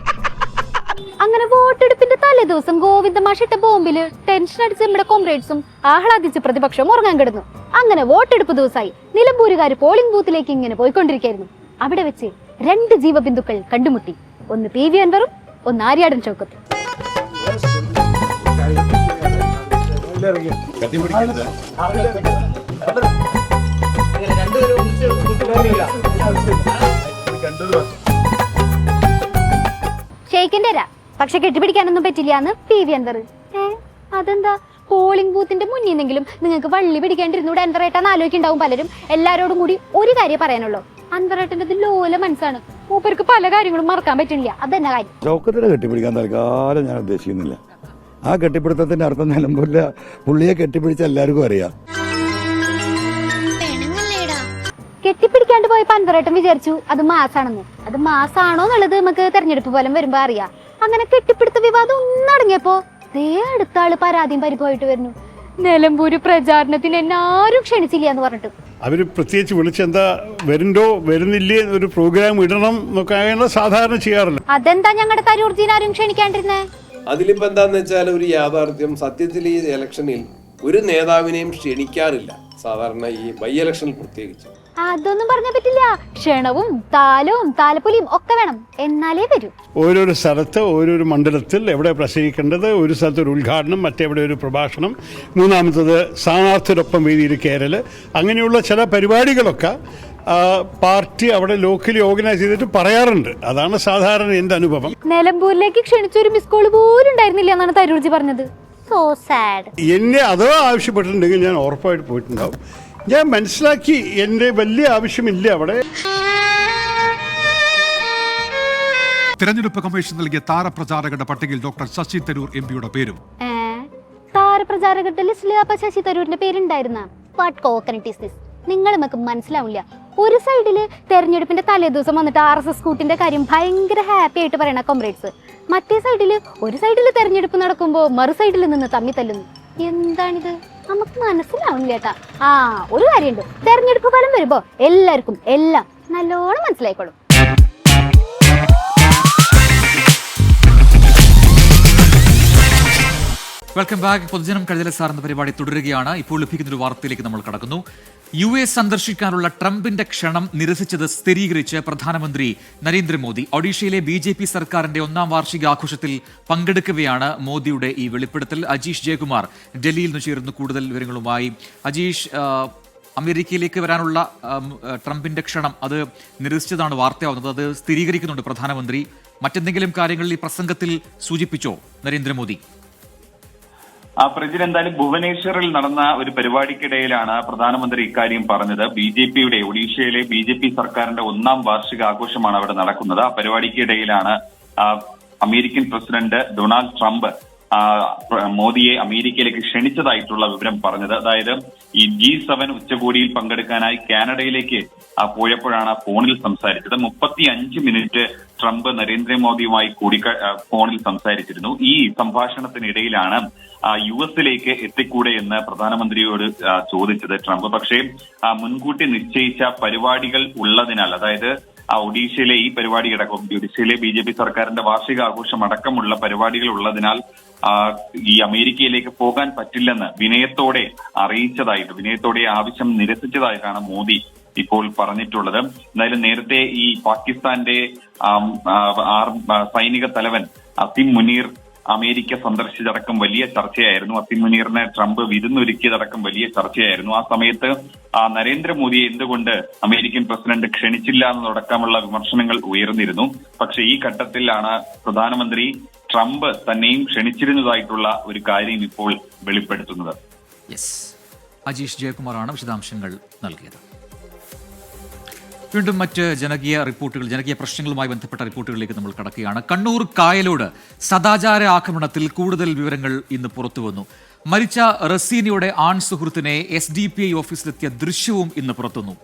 അങ്ങനെ വോട്ടെടുപ്പിന്റെ തലേ ദിവസം ഗോവിന്ദ മാഷിട്ട ബോംബില് ടെൻഷൻ അടിച്ച് നമ്മുടെ കോംറേഡ്സും ആഹ്ലാദിച്ച് പ്രതിപക്ഷം ഉറങ്ങാൻ കിടന്നു. അങ്ങനെ വോട്ടെടുപ്പ് ദിവസമായി നിലമ്പൂരുകാർ പോളിംഗ് ബൂത്തിലേക്ക് ഇങ്ങനെ പോയിക്കൊണ്ടിരിക്കുകയായിരുന്നു. അവിടെ വെച്ച് 2 ജീവബിന്ദുക്കൾ കണ്ടുമുട്ടി. ഒന്ന് PV അൻവറും ഒന്ന് ആര്യാടൻ ഷൗക്കത്തും. ഷെയ്ക്കിന്റെ പക്ഷെ കെട്ടിപ്പിടിക്കാനൊന്നും പറ്റില്ല എന്ന് PV അൻവർ. അതെന്താ? പോളിംഗ് ബൂത്തിന്റെ മുന്നിൽ നിന്നെങ്കിലും നിങ്ങൾക്ക് വള്ളി പിടിക്കേണ്ടിരുന്നൂടെ അൻവറേട്ടാന്ന് ആലോചിക്കുണ്ടാവും പലരും. എല്ലാരോടും കൂടി ഒരു കാര്യം പറയാനുള്ളൂ, അൻവറേട്ടൻ്റെ ലോല മനസ്സാണ്. മൂപ്പർക്ക് പല കാര്യങ്ങളും മറക്കാൻ പറ്റില്ല. അതെന്നെ കാര്യം. ഷൗക്കത്തിനെ കെട്ടിപ്പിടിക്കാൻ തൽക്കാലം ഞാൻ ഉദ്ദേശിക്കുന്നില്ല. ആ കെട്ടിപ്പിടുത്തത്തിന്റെ അർത്ഥം നിലമ്പൂരിലെ പുള്ളിയെ കെട്ടിപ്പിടിച്ച എല്ലാവർക്കും അറിയാം. കെട്ടിപ്പിടിക്കാണ്ട് പോയപ്പോ അൻവറേട്ടൻ വിചാരിച്ചു അത് മാസാണെന്ന്. അത് മാസാണോ എന്നുള്ളത് നമുക്ക് തെരഞ്ഞെടുപ്പ് ഫലം വരുമ്പോ അറിയാം. അങ്ങനെ കെട്ടിപ്പിടുത്ത വിവാദം ഒന്നടങ്ങിയപ്പോ അടുത്ത ആള് പരാതിയും പരിഭവമായിട്ട് വരുന്നു. നിലമ്പൂര് പ്രചാരണത്തിന് എന്നെ ആരും ക്ഷണിച്ചില്ല എന്ന് പറഞ്ഞിട്ട് അവര് പ്രത്യേകിച്ച് വിളിച്ചെന്താ വരുന്നോ വരുന്നില്ലേ ഒരു പ്രോഗ്രാം ഇടണം എന്നൊക്കെ സാധാരണ ചെയ്യാറില്ല. അതെന്താ ഞങ്ങളുടെ തരൂർജീനെ ആരും ക്ഷണിക്കാണ്ടിരുന്നേ? അതിലിപ്പോ എന്താന്ന് വെച്ചാൽ ഒരു യാഥാർത്ഥ്യം, സത്യത്തിൽ ഈ ഇലക്ഷനിൽ ഒരു നേതാവിനെയും ക്ഷണിക്കാറില്ല സാധാരണ, ഈ ബൈ ഇലക്ഷനിൽ പ്രത്യേകിച്ച്. അതൊന്നും പറഞ്ഞാൽ പറ്റില്ല. ക്ഷണവും താലവും താലപ്പൊലിയും ഒക്കെ വേണം, എന്നാലേ വരൂ. ഓരോരോ സ്ഥലത്ത് ഓരോരോ മണ്ഡലത്തിൽ എവിടെ പ്രസംഗിക്കേണ്ടത്, ഒരു സ്ഥലത്ത് ഒരു ഉദ്ഘാടനം, മറ്റെവിടെ ഒരു പ്രഭാഷണം, മൂന്നാമത്തത് സ്ഥാനാർത്ഥിയോടൊപ്പം വേദിയിൽ കയറൽ, അങ്ങനെയുള്ള ചില പരിപാടികളൊക്കെ പാർട്ടി അവിടെ ലോക്കലി ഓർഗനൈസ് ചെയ്തിട്ട് പറയാറുണ്ട്. അതാണ് സാധാരണ എൻ്റെ അനുഭവം. നിലമ്പൂരിലേക്ക് ക്ഷണിച്ചൊരു മിസ് കോൾ പോലും ഉണ്ടായിരുന്നില്ല എന്നാണ് തരൂർജി പറഞ്ഞത്. So sad. എന്നെ അഥവാ ആവശ്യപ്പെട്ടിട്ടുണ്ടെങ്കിൽ ഞാൻ ഉറപ്പായിട്ട് പോയിട്ടുണ്ടാവും. ഞാൻ മനസ്സിലാക്കി എൻ്റെ വലിയ ആവശ്യമില്ല അവിടെ. തെരഞ്ഞെടുപ്പ് കമ്മീഷൻ നൽകിയ താരപ്രചാരകരുടെ പട്ടികയിൽ ഡോക്ടർ ശശി തരൂർ MP-യുടെ പേരും. താരപ്രചാരകരുടെ ലിസ്റ്റിൽ അപ്പൊ ശശി തരൂരിന്റെ പേരുണ്ടായിരുന്ന? What coconut is this? നിങ്ങൾ നമുക്ക് മനസ്സിലാവില്ല. ഒരു സൈഡില് തെരഞ്ഞെടുപ്പിന്റെ തലേ ദിവസം വന്നിട്ട് RSS കൂട്ടിന്റെ കാര്യം ഭയങ്കര ഹാപ്പി ആയിട്ട് പറയണ കോംറേഡ്സ്, മറ്റേ സൈഡില് ഒരു സൈഡില് തെരഞ്ഞെടുപ്പ് നടക്കുമ്പോ മറു സൈഡിൽ നിന്ന് തമ്മി തല്ലുന്നു. എന്താണിത്? നമുക്ക് മനസ്സിലാവില്ല കേട്ടാ. ഒരു കാര്യമുണ്ട്, തെരഞ്ഞെടുപ്പ് ഫലം വരുമ്പോ എല്ലാവർക്കും എല്ലാം നല്ലോണം മനസ്സിലായിക്കോളും. Welcome back. പൊതുജനം കഴുതല സാർ എന്ന പരിപാടി തുടരുകയാണ്. ഇപ്പോൾ ലഭിക്കുന്ന ഒരു വാർത്തയിലേക്ക് നമ്മൾ കടക്കുന്നു. US സന്ദർശിക്കാനുള്ള ട്രംപിന്റെ ക്ഷണം നിരസിച്ചത് സ്ഥിരീകരിച്ച് പ്രധാനമന്ത്രി നരേന്ദ്രമോദി. ഒഡീഷയിലെ BJP സർക്കാരിന്റെ 1ാം വാർഷികാഘോഷത്തിൽ പങ്കെടുക്കവെയാണ് മോദിയുടെ ഈ വെളിപ്പെടുത്തൽ. അജീഷ് ജയകുമാർ ഡൽഹിയിൽ നിന്ന് ചേരുന്നു കൂടുതൽ വിവരങ്ങളുമായി. അജീഷ്, അമേരിക്കയിലേക്ക് വരാനുള്ള ട്രംപിന്റെ ക്ഷണം അത് നിരസിച്ചതാണ് വാർത്തയാവുന്നത്. അത് സ്ഥിരീകരിക്കുന്നുണ്ട് പ്രധാനമന്ത്രി. മറ്റെന്തെങ്കിലും കാര്യങ്ങളിൽ ഈ പ്രസംഗത്തിൽ സൂചിപ്പിച്ചോ നരേന്ദ്രമോദി? പ്രജിൻ, എന്തായാലും ഭുവനേശ്വറിൽ നടന്ന ഒരു പരിപാടിക്കിടയിലാണ് പ്രധാനമന്ത്രി ഇക്കാര്യം പറഞ്ഞത്. BJPയുടെ ഒഡീഷയിലെ BJP സർക്കാരിന്റെ 1ാം വാർഷികാഘോഷമാണ് അവിടെ നടക്കുന്നത്. ആ പരിപാടിക്കിടയിലാണ് അമേരിക്കൻ പ്രസിഡന്റ് ഡൊണാൾഡ് ട്രംപ് മോദിയെ അമേരിക്കയിലേക്ക് ക്ഷണിച്ചതായിട്ടുള്ള വിവരം പറഞ്ഞത്. അതായത് ഈ G7 ഉച്ചകോടിയിൽ പങ്കെടുക്കാനായി കാനഡയിലേക്ക് പോയപ്പോഴാണ് ഫോണിൽ സംസാരിച്ചത്. 35 മിനിറ്റ് ട്രംപ് നരേന്ദ്രമോദിയുമായി ഫോണിൽ സംസാരിച്ചിരുന്നു. ഈ സംഭാഷണത്തിനിടയിലാണ് US-ലേക്ക് എത്തിക്കൂടെ എന്ന് പ്രധാനമന്ത്രിയോട് ചോദിച്ചത് ട്രംപ്. പക്ഷേ മുൻകൂട്ടി നിശ്ചയിച്ച പരിപാടികൾ ഉള്ളതിനാൽ, അതായത് ഒഡീഷയിലെ ഈ പരിപാടി അടക്കം, ഒഡീഷയിലെ BJP സർക്കാരിന്റെ വാർഷികാഘോഷം അടക്കമുള്ള പരിപാടികൾ ഉള്ളതിനാൽ ഈ അമേരിക്കയിലേക്ക് പോകാൻ പറ്റില്ലെന്ന് വിനയത്തോടെ വിനയത്തോടെ ആവശ്യം നിരസിച്ചതായിട്ടാണ് മോദി ഇപ്പോൾ പറഞ്ഞിട്ടുള്ളത്. എന്തായാലും നേരത്തെ ഈ പാകിസ്ഥാന്റെ സൈനിക തലവൻ അസിം മുനീർ അമേരിക്ക സന്ദർശിച്ചതടക്കം വലിയ ചർച്ചയായിരുന്നു. അസിം മുനീറിനെ ട്രംപ് വിരുന്നൊരുക്കിയതടക്കം വലിയ ചർച്ചയായിരുന്നു. ആ സമയത്ത് നരേന്ദ്രമോദിയെ എന്തുകൊണ്ട് അമേരിക്കൻ പ്രസിഡന്റ് ക്ഷണിച്ചില്ല എന്നതടക്കമുള്ള വിമർശനങ്ങൾ ഉയർന്നിരുന്നു. പക്ഷേ ഈ ഘട്ടത്തിലാണ് പ്രധാനമന്ത്രി ട്രംപ് തന്നെയും ക്ഷണിച്ചിരുന്നതായിട്ടുള്ള ഒരു കാര്യം ഇപ്പോൾ വെളിപ്പെടുത്തുന്നത്. അജീഷ് ജയകുമാറാണ് വിശദാംശങ്ങൾ നൽകിയത്. വീണ്ടും മറ്റ് ജനകീയ പ്രശ്നങ്ങളുമായി ബന്ധപ്പെട്ട റിപ്പോർട്ടുകളിലേക്ക് നമ്മൾ കടക്കുകയാണ്. കണ്ണൂർ കായലോട് സദാചാര ആക്രമണത്തിൽ കൂടുതൽ വിവരങ്ങൾ ഇന്ന് പുറത്തുവന്നു. മരിച്ച റസീനയുടെ ആൺ സുഹൃത്തിനെ SDPI ഓഫീസിലെത്തിയ ദൃശ്യവും ഇന്ന് പുറത്തുവന്നു.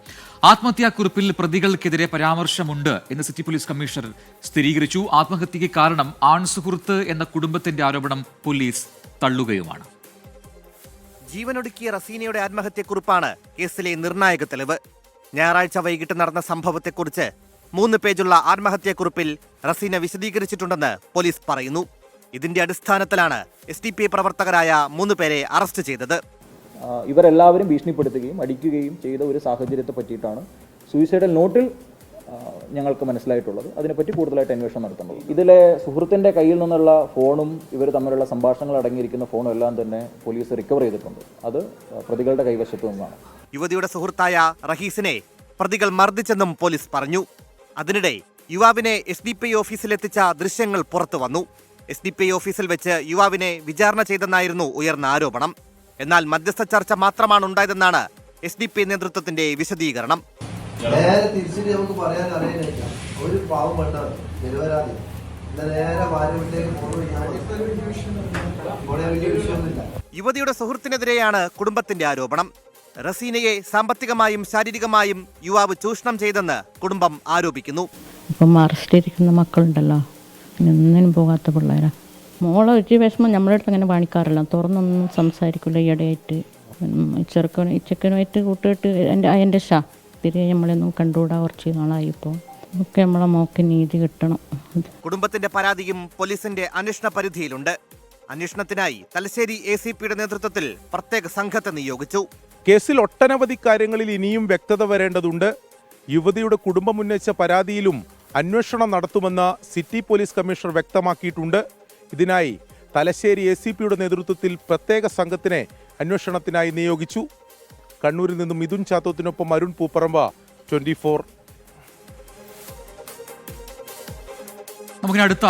ആത്മഹത്യാക്കുറിപ്പിൽ പ്രതികൾക്കെതിരെ പരാമർശമുണ്ട് എന്ന് സിറ്റി പോലീസ് കമ്മീഷണർ സ്ഥിരീകരിച്ചു. ആത്മഹത്യയ്ക്ക് കാരണം ആൺ സുഹൃത്ത് എന്ന കുടുംബത്തിന്റെ ആരോപണം പോലീസ് തള്ളുകയുമാണ്. ജീവനൊടുക്കിയ റസീനയുടെ ആത്മഹത്യക്കുറിപ്പാണ് കേസിലെ നിർണായക തെളിവ്. ഞായറാഴ്ച വൈകിട്ട് നടന്ന സംഭവത്തെക്കുറിച്ച് 3 പേജുള്ള ആത്മഹത്യാക്കുറിപ്പിൽ റസീന വിശദീകരിച്ചിട്ടുണ്ടെന്ന് പോലീസ് പറയുന്നു. ഇതിന്റെ അടിസ്ഥാനത്തിലാണ് SDPI പ്രവർത്തകരായ 3 പേരെ അറസ്റ്റ് ചെയ്തത്. ഇവരെല്ലാവരും ഭീഷണിപ്പെടുത്തുകയും അടിക്കുകയും ചെയ്ത ഒരു സാഹചര്യത്തെ പറ്റിയിട്ടാണ് സൂയിസൈഡൽ നോട്ടിൽ ഞങ്ങൾക്ക് മനസ്സിലായിട്ടുള്ളത്. അതിനെപ്പറ്റി കൂടുതലായിട്ട് അന്വേഷണം നടത്തുന്നത്. ഇതിലെ സുഹൃത്തിൻ്റെ കയ്യിൽ നിന്നുള്ള ഫോണും ഇവർ തമ്മിലുള്ള സംഭാഷണങ്ങൾ അടങ്ങിയിരിക്കുന്ന ഫോണും എല്ലാം തന്നെ പോലീസ് റിക്കവർ ചെയ്തിട്ടുണ്ട്. അത് പ്രതികളുടെ കൈവശത്തു നിന്നാണ്. യുവതിയുടെ സുഹൃത്തായ റഹീസിനെ പ്രതികൾ മർദ്ദിച്ചെന്നും പോലീസ് പറഞ്ഞു. അതിനിടെ യുവാവിനെ SDPI ഓഫീസിലെത്തിച്ച ദൃശ്യങ്ങൾ പുറത്തു വന്നു. SDPI ഓഫീസിൽ വെച്ച് യുവാവിനെ വിചാരണ ചെയ്തെന്നായിരുന്നു ഉയർന്ന ആരോപണം. എന്നാൽ മധ്യസ്ഥ ചർച്ച മാത്രമാണ് ഉണ്ടായതെന്നാണ് SDPI നേതൃത്വത്തിന്റെ വിശദീകരണം. നേരെ തിരിച്ചിട്ട് നമുക്ക് പറയാൻ അറിയില്ല. ഒരു പാവം പെട്ടാണ് നിരപരാധി. നേരെ ഭാര്യവിട്ടേക്ക് വിഷയമൊന്നുമില്ല. യുവതിയുടെ സുഹൃത്തിനെതിരെയാണ് കുടുംബത്തിന്റെ ആരോപണം. റസീനയെ സാമ്പത്തികമായും ശാരീരികമായും യുവാവ് ചൂഷണം ചെയ്തെന്ന് കുടുംബം ആരോപിക്കുന്നു. ഇപ്പം അറസ്റ്റിരിക്കുന്ന മക്കളുണ്ടല്ലോ, ഒന്നിനും പോകാത്ത പിള്ളേരാ. മോളെ ഒരു വിഷമം നമ്മളെ അടുത്ത് അങ്ങനെ കാണിക്കാറില്ല. തുറന്നൊന്നും സംസാരിക്കില്ല. ഈയിടെയായിട്ട് ചെക്കനുമായിട്ട് കൂട്ടിയിട്ട് എൻ്റെ തിരികെ നമ്മളൊന്നും കണ്ടുകൂടാ. കുറച്ച് നാളായി. ഇപ്പോൾ ഒക്കെ നമ്മളെ മോക്ക് നീതി കിട്ടണം. കുടുംബത്തിന്റെ പരാതിയും പോലീസിന്റെ അന്വേഷണ പരിധിയിലുണ്ട്. അന്വേഷണത്തിനായി തലശ്ശേരി ACPയുടെ നേതൃത്വത്തിൽ പ്രത്യേക സംഘത്തെ നിയോഗിച്ചു. കേസിൽ ഒട്ടനവധി കാര്യങ്ങളിൽ ഇനിയും വ്യക്തത വരേണ്ടതുണ്ട്. യുവതിയുടെ കുടുംബം ഉന്നയിച്ച പരാതിയിലും അന്വേഷണം നടത്തുമെന്ന് സിറ്റി പോലീസ് കമ്മീഷണർ വ്യക്തമാക്കിയിട്ടുണ്ട്. ഇതിനായി തലശ്ശേരി ACPയുടെ നേതൃത്വത്തിൽ പ്രത്യേക സംഘത്തിനെ അന്വേഷണത്തിനായി നിയോഗിച്ചു. കണ്ണൂരിൽ നിന്നും മിഥുൻ ചാത്തോത്തിനൊപ്പം അരുൺ പൂപ്പറമ്പ, 24. നമുക്കിനി അടുത്ത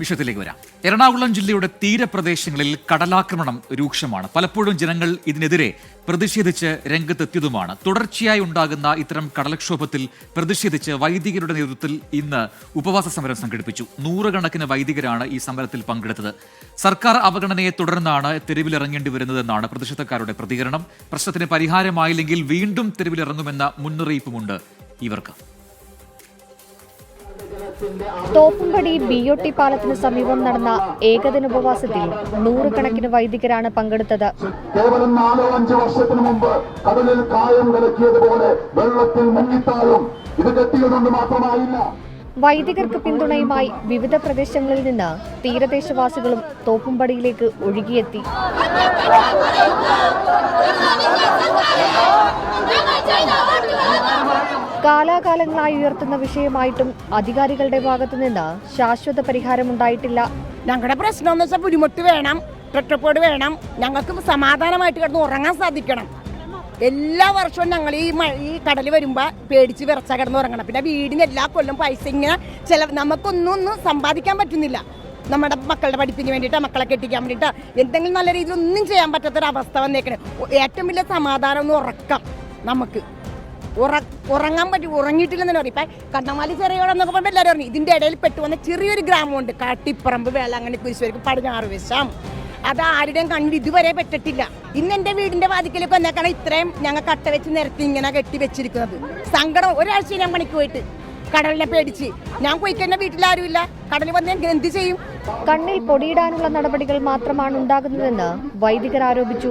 വിഷയത്തിലേക്ക് വരാം. എറണാകുളം ജില്ലയുടെ തീരപ്രദേശങ്ങളിൽ കടലാക്രമണം രൂക്ഷമാണ്. പലപ്പോഴും ജനങ്ങൾ ഇതിനെതിരെ പ്രതിഷേധിച്ച് രംഗത്തെത്തിയതുമാണ്. തുടർച്ചയായി ഉണ്ടാകുന്ന ഇത്തരം കടൽക്ഷോഭത്തിൽ പ്രതിഷേധിച്ച് വൈദികരുടെ നേതൃത്വത്തിൽ ഇന്ന് ഉപവാസ സമരം സംഘടിപ്പിച്ചു. 100 കണക്കിന് വൈദികരാണ് ഈ സമരത്തിൽ പങ്കെടുത്തത്. സർക്കാർ അവഗണനയെ തുടർന്നാണ് തെരുവിലിറങ്ങേണ്ടി വരുന്നതെന്നാണ് പ്രതിഷേധക്കാരുടെ പ്രതികരണം. പ്രശ്നത്തിന് പരിഹാരമായില്ലെങ്കിൽ വീണ്ടും തെരുവിലിറങ്ങുമെന്ന മുന്നറിയിപ്പുമുണ്ട് ഇവർക്ക്. തോപ്പുംപടി BOT പാലത്തിന് സമീപം നടന്ന ഏകദിന ഉപവാസത്തിൽ 100 കണക്കിന് വൈദികരാണ് പങ്കെടുത്തത്. കേവലം 4-5 വർഷത്തിന് മുമ്പ് കടലിൽ കായം കലക്കിയതുപോലെ വെള്ളത്തിൽ മുങ്ങിത്താഴും. ഇത് കെട്ടിയതുകൊണ്ട് മാത്രമായില്ല. വൈദികർക്ക് പിന്തുണയുമായി വിവിധ പ്രദേശങ്ങളിൽ നിന്ന് തീരദേശവാസികളും തോപ്പുംപടിയിലേക്ക് ഒഴുകിയെത്തി. കാലാകാലങ്ങളായി ഉയർത്തുന്ന വിഷയമായിട്ടും അധികാരികളുടെ ഭാഗത്തുനിന്ന് ശാശ്വത പരിഹാരമുണ്ടായിട്ടില്ല. ഞങ്ങളുടെ പ്രശ്നം എന്ന് വെച്ചാൽ ബുദ്ധിമുട്ട് വേണം, പെട്രോൾ വേണം. ഞങ്ങൾക്ക് സമാധാനമായിട്ട് കിടന്ന് ഉറങ്ങാൻ സാധിക്കണം. എല്ലാ വർഷവും ഞങ്ങൾ ഈ കടൽ വരുമ്പോൾ പേടിച്ച് വിറച്ചാൽ കിടന്ന് ഉറങ്ങണം. പിന്നെ വീടിന് എല്ലാ കൊല്ലം പൈസ ഇങ്ങനെ നമുക്കൊന്നും സമ്പാദിക്കാൻ പറ്റുന്നില്ല. നമ്മുടെ മക്കളുടെ പഠിപ്പിന് വേണ്ടിയിട്ട്, മക്കളെ കെട്ടിക്കാൻ വേണ്ടിയിട്ട്, എന്തെങ്കിലും നല്ല രീതിയിൽ ഒന്നും ചെയ്യാൻ പറ്റാത്തൊരവസ്ഥ വന്നേക്കണേ. ഏറ്റവും വലിയ സമാധാനം ഒന്ന് ഉറക്കം നമുക്ക്. ഉറങ്ങാൻ പറ്റും, ഉറങ്ങിയിട്ടില്ലെന്ന് പറയും. ഇപ്പം കണ്ണമാലി ചെറിയോടെന്നൊക്കെ പറയുമ്പോൾ എല്ലാവരും ഉറങ്ങി. ഇതിൻ്റെ ഇടയിൽ പെട്ടുവന്ന ചെറിയൊരു ഗ്രാമമുണ്ട്, കാട്ടിപ്പറമ്പ്, വേളാങ്കണ്ണി, കുരിശുവരിക്ക്, പടിഞ്ഞാറ് വശം. അത് ആരുടെയും കണ്ണിൽ ഇതുവരെ പെട്ടിട്ടില്ല. ഇന്ന് എൻ്റെ വീടിൻ്റെ വാതിക്കലേക്ക് വന്നേക്കാണ് ഇത്രയും ഞങ്ങൾ കട്ട വെച്ച് നിരത്തി ഇങ്ങനെ കെട്ടി വെച്ചിരിക്കുന്നത്. സങ്കടം. ഒരാഴ്ച ഞാൻ പണിക്ക് പോയിട്ട് കടലിനെ പേടിച്ച് ഞാൻ പോയി കഴിഞ്ഞാൽ വീട്ടിലാരുമില്ല. കടലിൽ വന്ന് ഞാൻ എന്ത് ചെയ്യും? കണ്ണിൽ പൊടിയിടാനുള്ള നടപടികൾ മാത്രമാണ് ഉണ്ടാകുന്നതെന്ന് വൈദികർ ആരോപിച്ചു.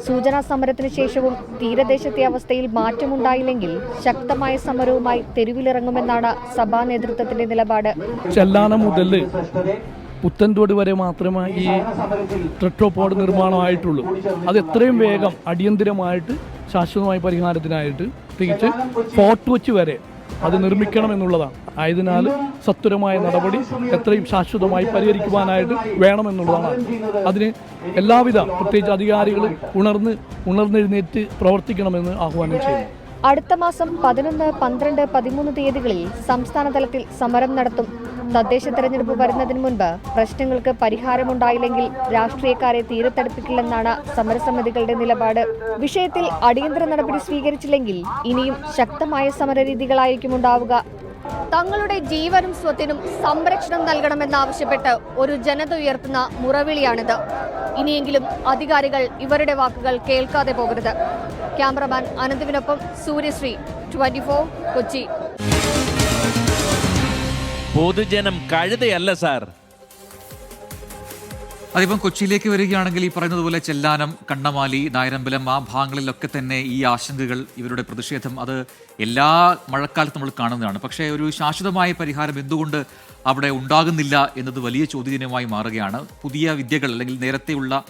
സൂചനാ സമരത്തിന് ശേഷവും തീരദേശത്തെ അവസ്ഥയിൽ മാറ്റമുണ്ടായില്ലെങ്കിൽ ശക്തമായ സമരവുമായി തെരുവിലിറങ്ങുമെന്നാണ് സഭാ നേതൃത്വത്തിന്റെ നിലപാട്. ചെല്ലാനം മുതൽ പുത്തൻതോട് വരെ മാത്രമേ ഈ ട്രെട്രോപോഡ് നിർമ്മാണമായിട്ടുള്ളൂ. അത് എത്രയും വേഗം അടിയന്തിരമായിട്ട് ശാശ്വതമായ പരിഹാരത്തിനായിട്ട് പ്രത്യേകിച്ച് ഫോർട്ട് കൊച്ചി വരെ അത് നിർമ്മിക്കണം എന്നുള്ളതാണ്. ആയതിനാൽ സത്വരമായ നടപടി എത്രയും ശാശ്വതമായി പരിഹരിക്കുവാനായിട്ട് വേണമെന്നുള്ളതാണ്. അതിന് എല്ലാവിധ പ്രത്യേകിച്ച് അധികാരികളും ഉണർന്നെഴുന്നേറ്റ് പ്രവർത്തിക്കണമെന്ന് ആഹ്വാനം ചെയ്യുന്നു. അടുത്ത മാസം 11, 12, 13 തീയതികളിൽ സംസ്ഥാന തലത്തിൽ സമരം നടത്തും. തദ്ദേശ തെരഞ്ഞെടുപ്പ് വരുന്നതിന് മുൻപ് പ്രശ്നങ്ങൾക്ക് പരിഹാരമുണ്ടായില്ലെങ്കിൽ രാഷ്ട്രീയക്കാരെ തീരത്തടുപ്പിക്കില്ലെന്നാണ് സമരസമിതികളുടെ നിലപാട്. വിഷയത്തിൽ അടിയന്തര നടപടി സ്വീകരിച്ചില്ലെങ്കിൽ ഇനിയും ശക്തമായ സമരരീതികളായിരിക്കും ഉണ്ടാവുക. തങ്ങളുടെ ജീവനും സ്വത്തിനും സംരക്ഷണം നൽകണമെന്നാവശ്യപ്പെട്ട് ഒരു ജനത ഉയർത്തുന്ന മുറവിളിയാണിത്. ഇനിയെങ്കിലും അധികാരികൾ ഇവരുടെ വാക്കുകൾ കേൾക്കാതെ പോകരുത്. ക്യാമറമാൻ അനന്തുവിനൊപ്പം സൂര്യശ്രീ, 24 കൊച്ചി. പൊതുജനം കഴുതയല്ല സാർ. അതിപ്പം കൊച്ചിയിലേക്ക് വരികയാണെങ്കിൽ ഈ പറയുന്നത് പോലെ ചെല്ലാനം, കണ്ണമാലി, നായരമ്പലം ആ ഭാഗങ്ങളിലൊക്കെ തന്നെ ഈ ആശങ്കകൾ, ഇവരുടെ പ്രതിഷേധം അത് എല്ലാ മഴക്കാലത്തും നമ്മൾ കാണുന്നതാണ്. പക്ഷേ ഒരു ശാശ്വതമായ പരിഹാരം എന്തുകൊണ്ട് അവിടെ ഉണ്ടാകുന്നില്ല എന്നത് വലിയ ചോദ്യചിഹ്നമായി മാറുകയാണ്. പുതിയ വിദ്യകൾ അല്ലെങ്കിൽ നേരത്തെയുള്ള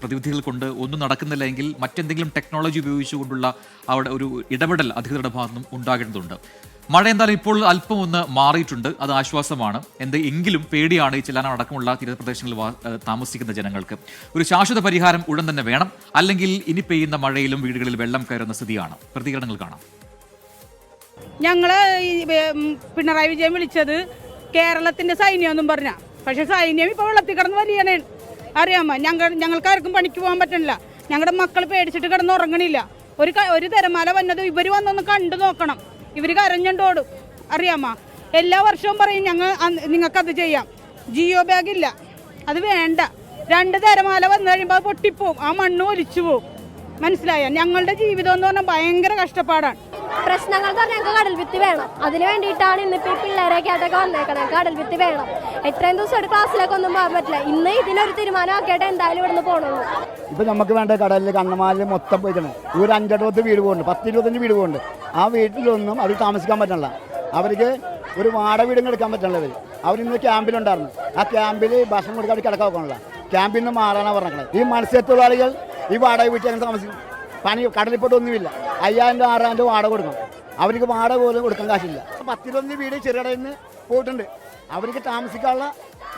പ്രതിവിധികൾ കൊണ്ട് ഒന്നും നടക്കുന്നില്ല എങ്കിൽ മറ്റെന്തെങ്കിലും ടെക്നോളജി ഉപയോഗിച്ചുകൊണ്ടുള്ള അവിടെ ഒരു ഇടപെടൽ അധികൃതരുടെ ഭാഗത്തുനിന്നും ഉണ്ടാകേണ്ടതുണ്ട്. മഴ എന്തായാലും ഇപ്പോൾ അല്പം ഒന്ന് മാറിയിട്ടുണ്ട്, അത് ആശ്വാസമാണ്. എങ്കിലും പേടിയാണ് ഈ ചെല്ലാനം അടക്കമുള്ള തീരപ്രദേശങ്ങളിൽ താമസിക്കുന്ന ജനങ്ങൾക്ക്. ഒരു ശാശ്വത പരിഹാരം ഉടൻ തന്നെ വേണം, അല്ലെങ്കിൽ ഇനി പെയ്യുന്ന മഴയിലും വീടുകളിൽ വെള്ളം കയറുന്ന സ്ഥിതിയാണ്. പ്രതികരണങ്ങൾ കാണാം. ഞങ്ങള് പിണറായി വിജയൻ വിളിച്ചത് കേരളത്തിന്റെ സൈന്യം പറഞ്ഞ, പക്ഷെ സൈന്യം ഇപ്പൊ വെള്ളത്തിൽ കിടന്ന് വലിയണേ. അറിയാമോ, ഞങ്ങൾക്കാർക്കും പണിക്ക് പോകാൻ പറ്റണില്ല. ഞങ്ങളുടെ മക്കൾ പേടിച്ചിട്ട് കിടന്ന് ഉറങ്ങണില്ല. ഒരു തിരമാല വന്നത് ഇവര് വന്നൊന്ന് കണ്ടു നോക്കണം. ഇവര് കരഞ്ഞോടും. അറിയാമോ, എല്ലാ വർഷവും പറയും നിങ്ങൾക്കത് ചെയ്യാം. ജിയോ ബാഗ് ഇല്ല, അത് വേണ്ട. 2 തിരമാല വന്നു കഴിയുമ്പോൾ അത് പൊട്ടിപ്പോവും, ആ മണ്ണ് ഒലിച്ചു പോവും. മനസ്സിലായ? ഞങ്ങളുടെ ജീവിതം എന്ന് പറഞ്ഞാൽ ഭയങ്കര കഷ്ടപ്പാടാണ്. പ്രശ്നങ്ങൾ ഞങ്ങൾക്ക് കടൽ ഭിത്തി വേണം. അതിന് വേണ്ടിയിട്ടാണ് ഇന്നിപ്പോൾ ഈ പിള്ളേരൊക്കെ ആയിട്ടൊക്കെ വന്നേക്കണേ. കടൽ ഭിത്തി വേണം. എത്രയും ദിവസം ഒരു ക്ലാസ്സിലേക്ക് ഒന്നും പോകാൻ പറ്റില്ല. ഇന്ന് ഇതിനൊരു തീരുമാനം ആക്കിയിട്ട് എന്തായാലും ഇവിടുന്ന് പോകണുള്ളൂ. ഇപ്പൊ നമുക്ക് വേണ്ട കടലിൽ കണ്ണമാലിൽ മൊത്തം പോയിട്ടാണ്. ഒരു 5-6 വീട് പോകുന്നുണ്ട്, 10-25 വീട് പോകുന്നുണ്ട്. ആ വീട്ടിലൊന്നും അവർ താമസിക്കാൻ പറ്റില്ല. അവർക്ക് ഒരു വാടക വീടും എടുക്കാൻ പറ്റില്ല. അവരിന്ന് ക്യാമ്പിലുണ്ടായിരുന്നു. ആ ക്യാമ്പിൽ ഭക്ഷണം കൊടുക്കാൻ അവർ കിടക്കാൻ വെക്കണില്ല. ക്യാമ്പിൽ നിന്ന് മാറാനാണ് പറഞ്ഞത്. ഈ മത്സ്യത്തൊഴിലാളികൾ ഈ വാടക വീട്ടിൽ അങ്ങനെ താമസിക്കും. പണി കടലിൽപ്പെട്ടൊന്നുമില്ല. 5000, 6000 വാടക കൊടുക്കണം. അവർക്ക് വാടക പോലും കൊടുക്കാൻ കാശില്ല. 10-11 വീട് ചെറുകടയിൽ നിന്ന് പോയിട്ടുണ്ട്. അവർക്ക് താമസിക്കാനുള്ള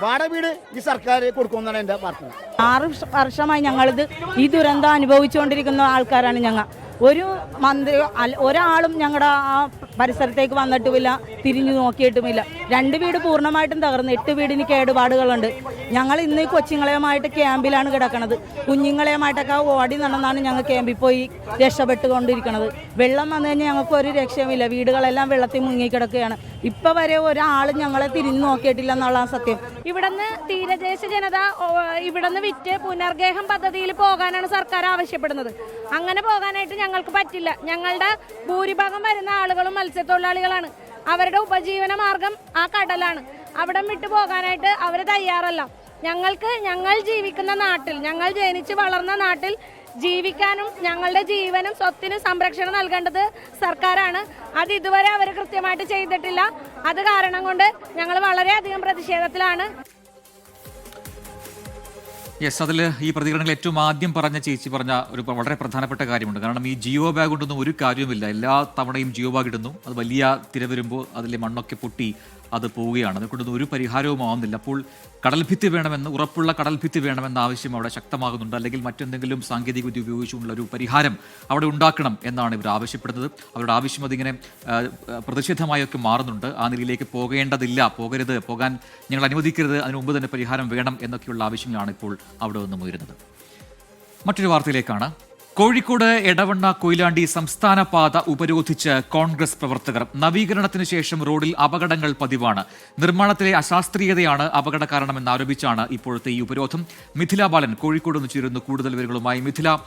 വാടക വീട് ഈ സർക്കാർ കൊടുക്കുമെന്നാണ് എൻ്റെ പ്രാർത്ഥന. 6 വർഷമായി ഞങ്ങളിത് ഈ ദുരന്തം അനുഭവിച്ചുകൊണ്ടിരിക്കുന്ന ആൾക്കാരാണ് ഞങ്ങൾ. ഒരു മന്ത്രിയോ ഒരാളും ഞങ്ങളുടെ ആ പരിസരത്തേക്ക് വന്നിട്ടുമില്ല, തിരിഞ്ഞു നോക്കിയിട്ടുമില്ല. 2 വീട് പൂർണ്ണമായിട്ടും തകർന്നു. 8 വീടിന് കേടുപാടുകളുണ്ട്. ഞങ്ങൾ ഇന്ന് ഈ കൊച്ചുങ്ങളെയുമായിട്ട് ക്യാമ്പിലാണ് കിടക്കുന്നത്. കുഞ്ഞുങ്ങളെയുമായിട്ടൊക്കെ ഓടി നടന്നാണ് ഞങ്ങൾ ക്യാമ്പിൽ പോയി രക്ഷപ്പെട്ടുകൊണ്ടിരിക്കുന്നത്. വെള്ളം വന്നു കഴിഞ്ഞാൽ ഞങ്ങൾക്ക് ഒരു രക്ഷയുമില്ല. വീടുകളെല്ലാം വെള്ളത്തിൽ മുങ്ങിക്കിടക്കുകയാണ്. ഇപ്പം വരെ ഒരാളും ഞങ്ങളെ തിരിഞ്ഞു നോക്കിയിട്ടില്ല എന്നുള്ളതാണ് സത്യം. ഇവിടുന്ന് തീരദേശ ജനത ഇവിടുന്ന് വിറ്റ് പുനർഗേഹം പദ്ധതിയിൽ പോകാനാണ് സർക്കാർ ആവശ്യപ്പെടുന്നത്. അങ്ങനെ പോകാനായിട്ട് ഞങ്ങൾക്ക് പറ്റില്ല. ഞങ്ങളുടെ ഭൂരിഭാഗം വരുന്ന ആളുകളും മത്സ്യത്തൊഴിലാളികളാണ്. അവരുടെ ഉപജീവന മാർഗം ആ കടലാണ്. അവിടെ വിട്ടു പോകാനായിട്ട് അവർ തയ്യാറല്ല. ഞങ്ങൾ ജീവിക്കുന്ന നാട്ടിൽ, ഞങ്ങൾ ജനിച്ച് വളർന്ന നാട്ടിൽ ജീവിക്കാനും ഞങ്ങളുടെ ജീവനും സ്വത്തിനും സംരക്ഷണം നൽകേണ്ടത് സർക്കാരാണ്. അത് ഇതുവരെ അവർ കൃത്യമായിട്ട് ചെയ്തിട്ടില്ല. അത് കാരണം കൊണ്ട് ഞങ്ങൾ വളരെയധികം പ്രതിഷേധത്തിലാണ്. യെസ്, അതിൽ ഈ പ്രതികരണങ്ങൾ ഏറ്റവും ആദ്യം പറഞ്ഞ ചേച്ചി പറഞ്ഞ ഒരു വളരെ പ്രധാനപ്പെട്ട കാര്യമുണ്ട്. കാരണം ഈ ജിയോ ബാഗ് കൊണ്ടൊന്നും ഒരു കാര്യവുമില്ല. എല്ലാ തവണയും ജിയോ ബാഗ് ഇടുന്നു, അത് വലിയ തിര വരുമ്പോൾ അതിലെ മണ്ണൊക്കെ പൊട്ടി അത് പോവുകയാണ്. അതുകൊണ്ടൊന്നും ഒരു പരിഹാരവും ആവുന്നില്ല. അപ്പോൾ കടൽഭിത്തി വേണമെന്ന്, ഉറപ്പുള്ള കടൽഭിത്തി വേണമെന്ന ആവശ്യം അവിടെ ശക്തമാകുന്നുണ്ട്. അല്ലെങ്കിൽ മറ്റെന്തെങ്കിലും സാങ്കേതിക വിദ്യ ഉപയോഗിച്ചുകൊണ്ടുള്ള ഒരു പരിഹാരം അവിടെ ഉണ്ടാക്കണം എന്നാണ് ഇവർ ആവശ്യപ്പെടുന്നത്. അവരുടെ ആവശ്യം അതിങ്ങനെ പ്രതിഷേധമായൊക്കെ മാറുന്നുണ്ട്. ആ നിലയിലേക്ക് പോകേണ്ടതില്ല, പോകരുത്, പോകാൻ ഞങ്ങൾ അനുവദിക്കരുത്, അതിനു മുമ്പ് തന്നെ പരിഹാരം വേണം എന്നൊക്കെയുള്ള ആവശ്യങ്ങളാണ് ഇപ്പോൾ അവിടെ നിന്നും ഉയരുന്നത്. മറ്റൊരു വാർത്തയിലേക്കാണ്. കോഴിക്കോട് എടവണ്ണ കൊയിലാണ്ടി സംസ്ഥാന പാത ഉപരോധിച്ച് കോൺഗ്രസ് പ്രവർത്തകർ. നവീകരണത്തിന് ശേഷം റോഡിൽ അപകടങ്ങൾ പതിവാണ്. നിർമ്മാണത്തിലെ അശാസ്ത്രീയതയാണ് അപകട കാരണമെന്നാരോപിച്ചാണ് ഇപ്പോഴത്തെ ഈ ഉപരോധം. മിഥില ബാലൻ കോഴിക്കോട് നിന്ന് ചേരുന്നു കൂടുതൽ വിവരങ്ങളുമായി. മിഥില,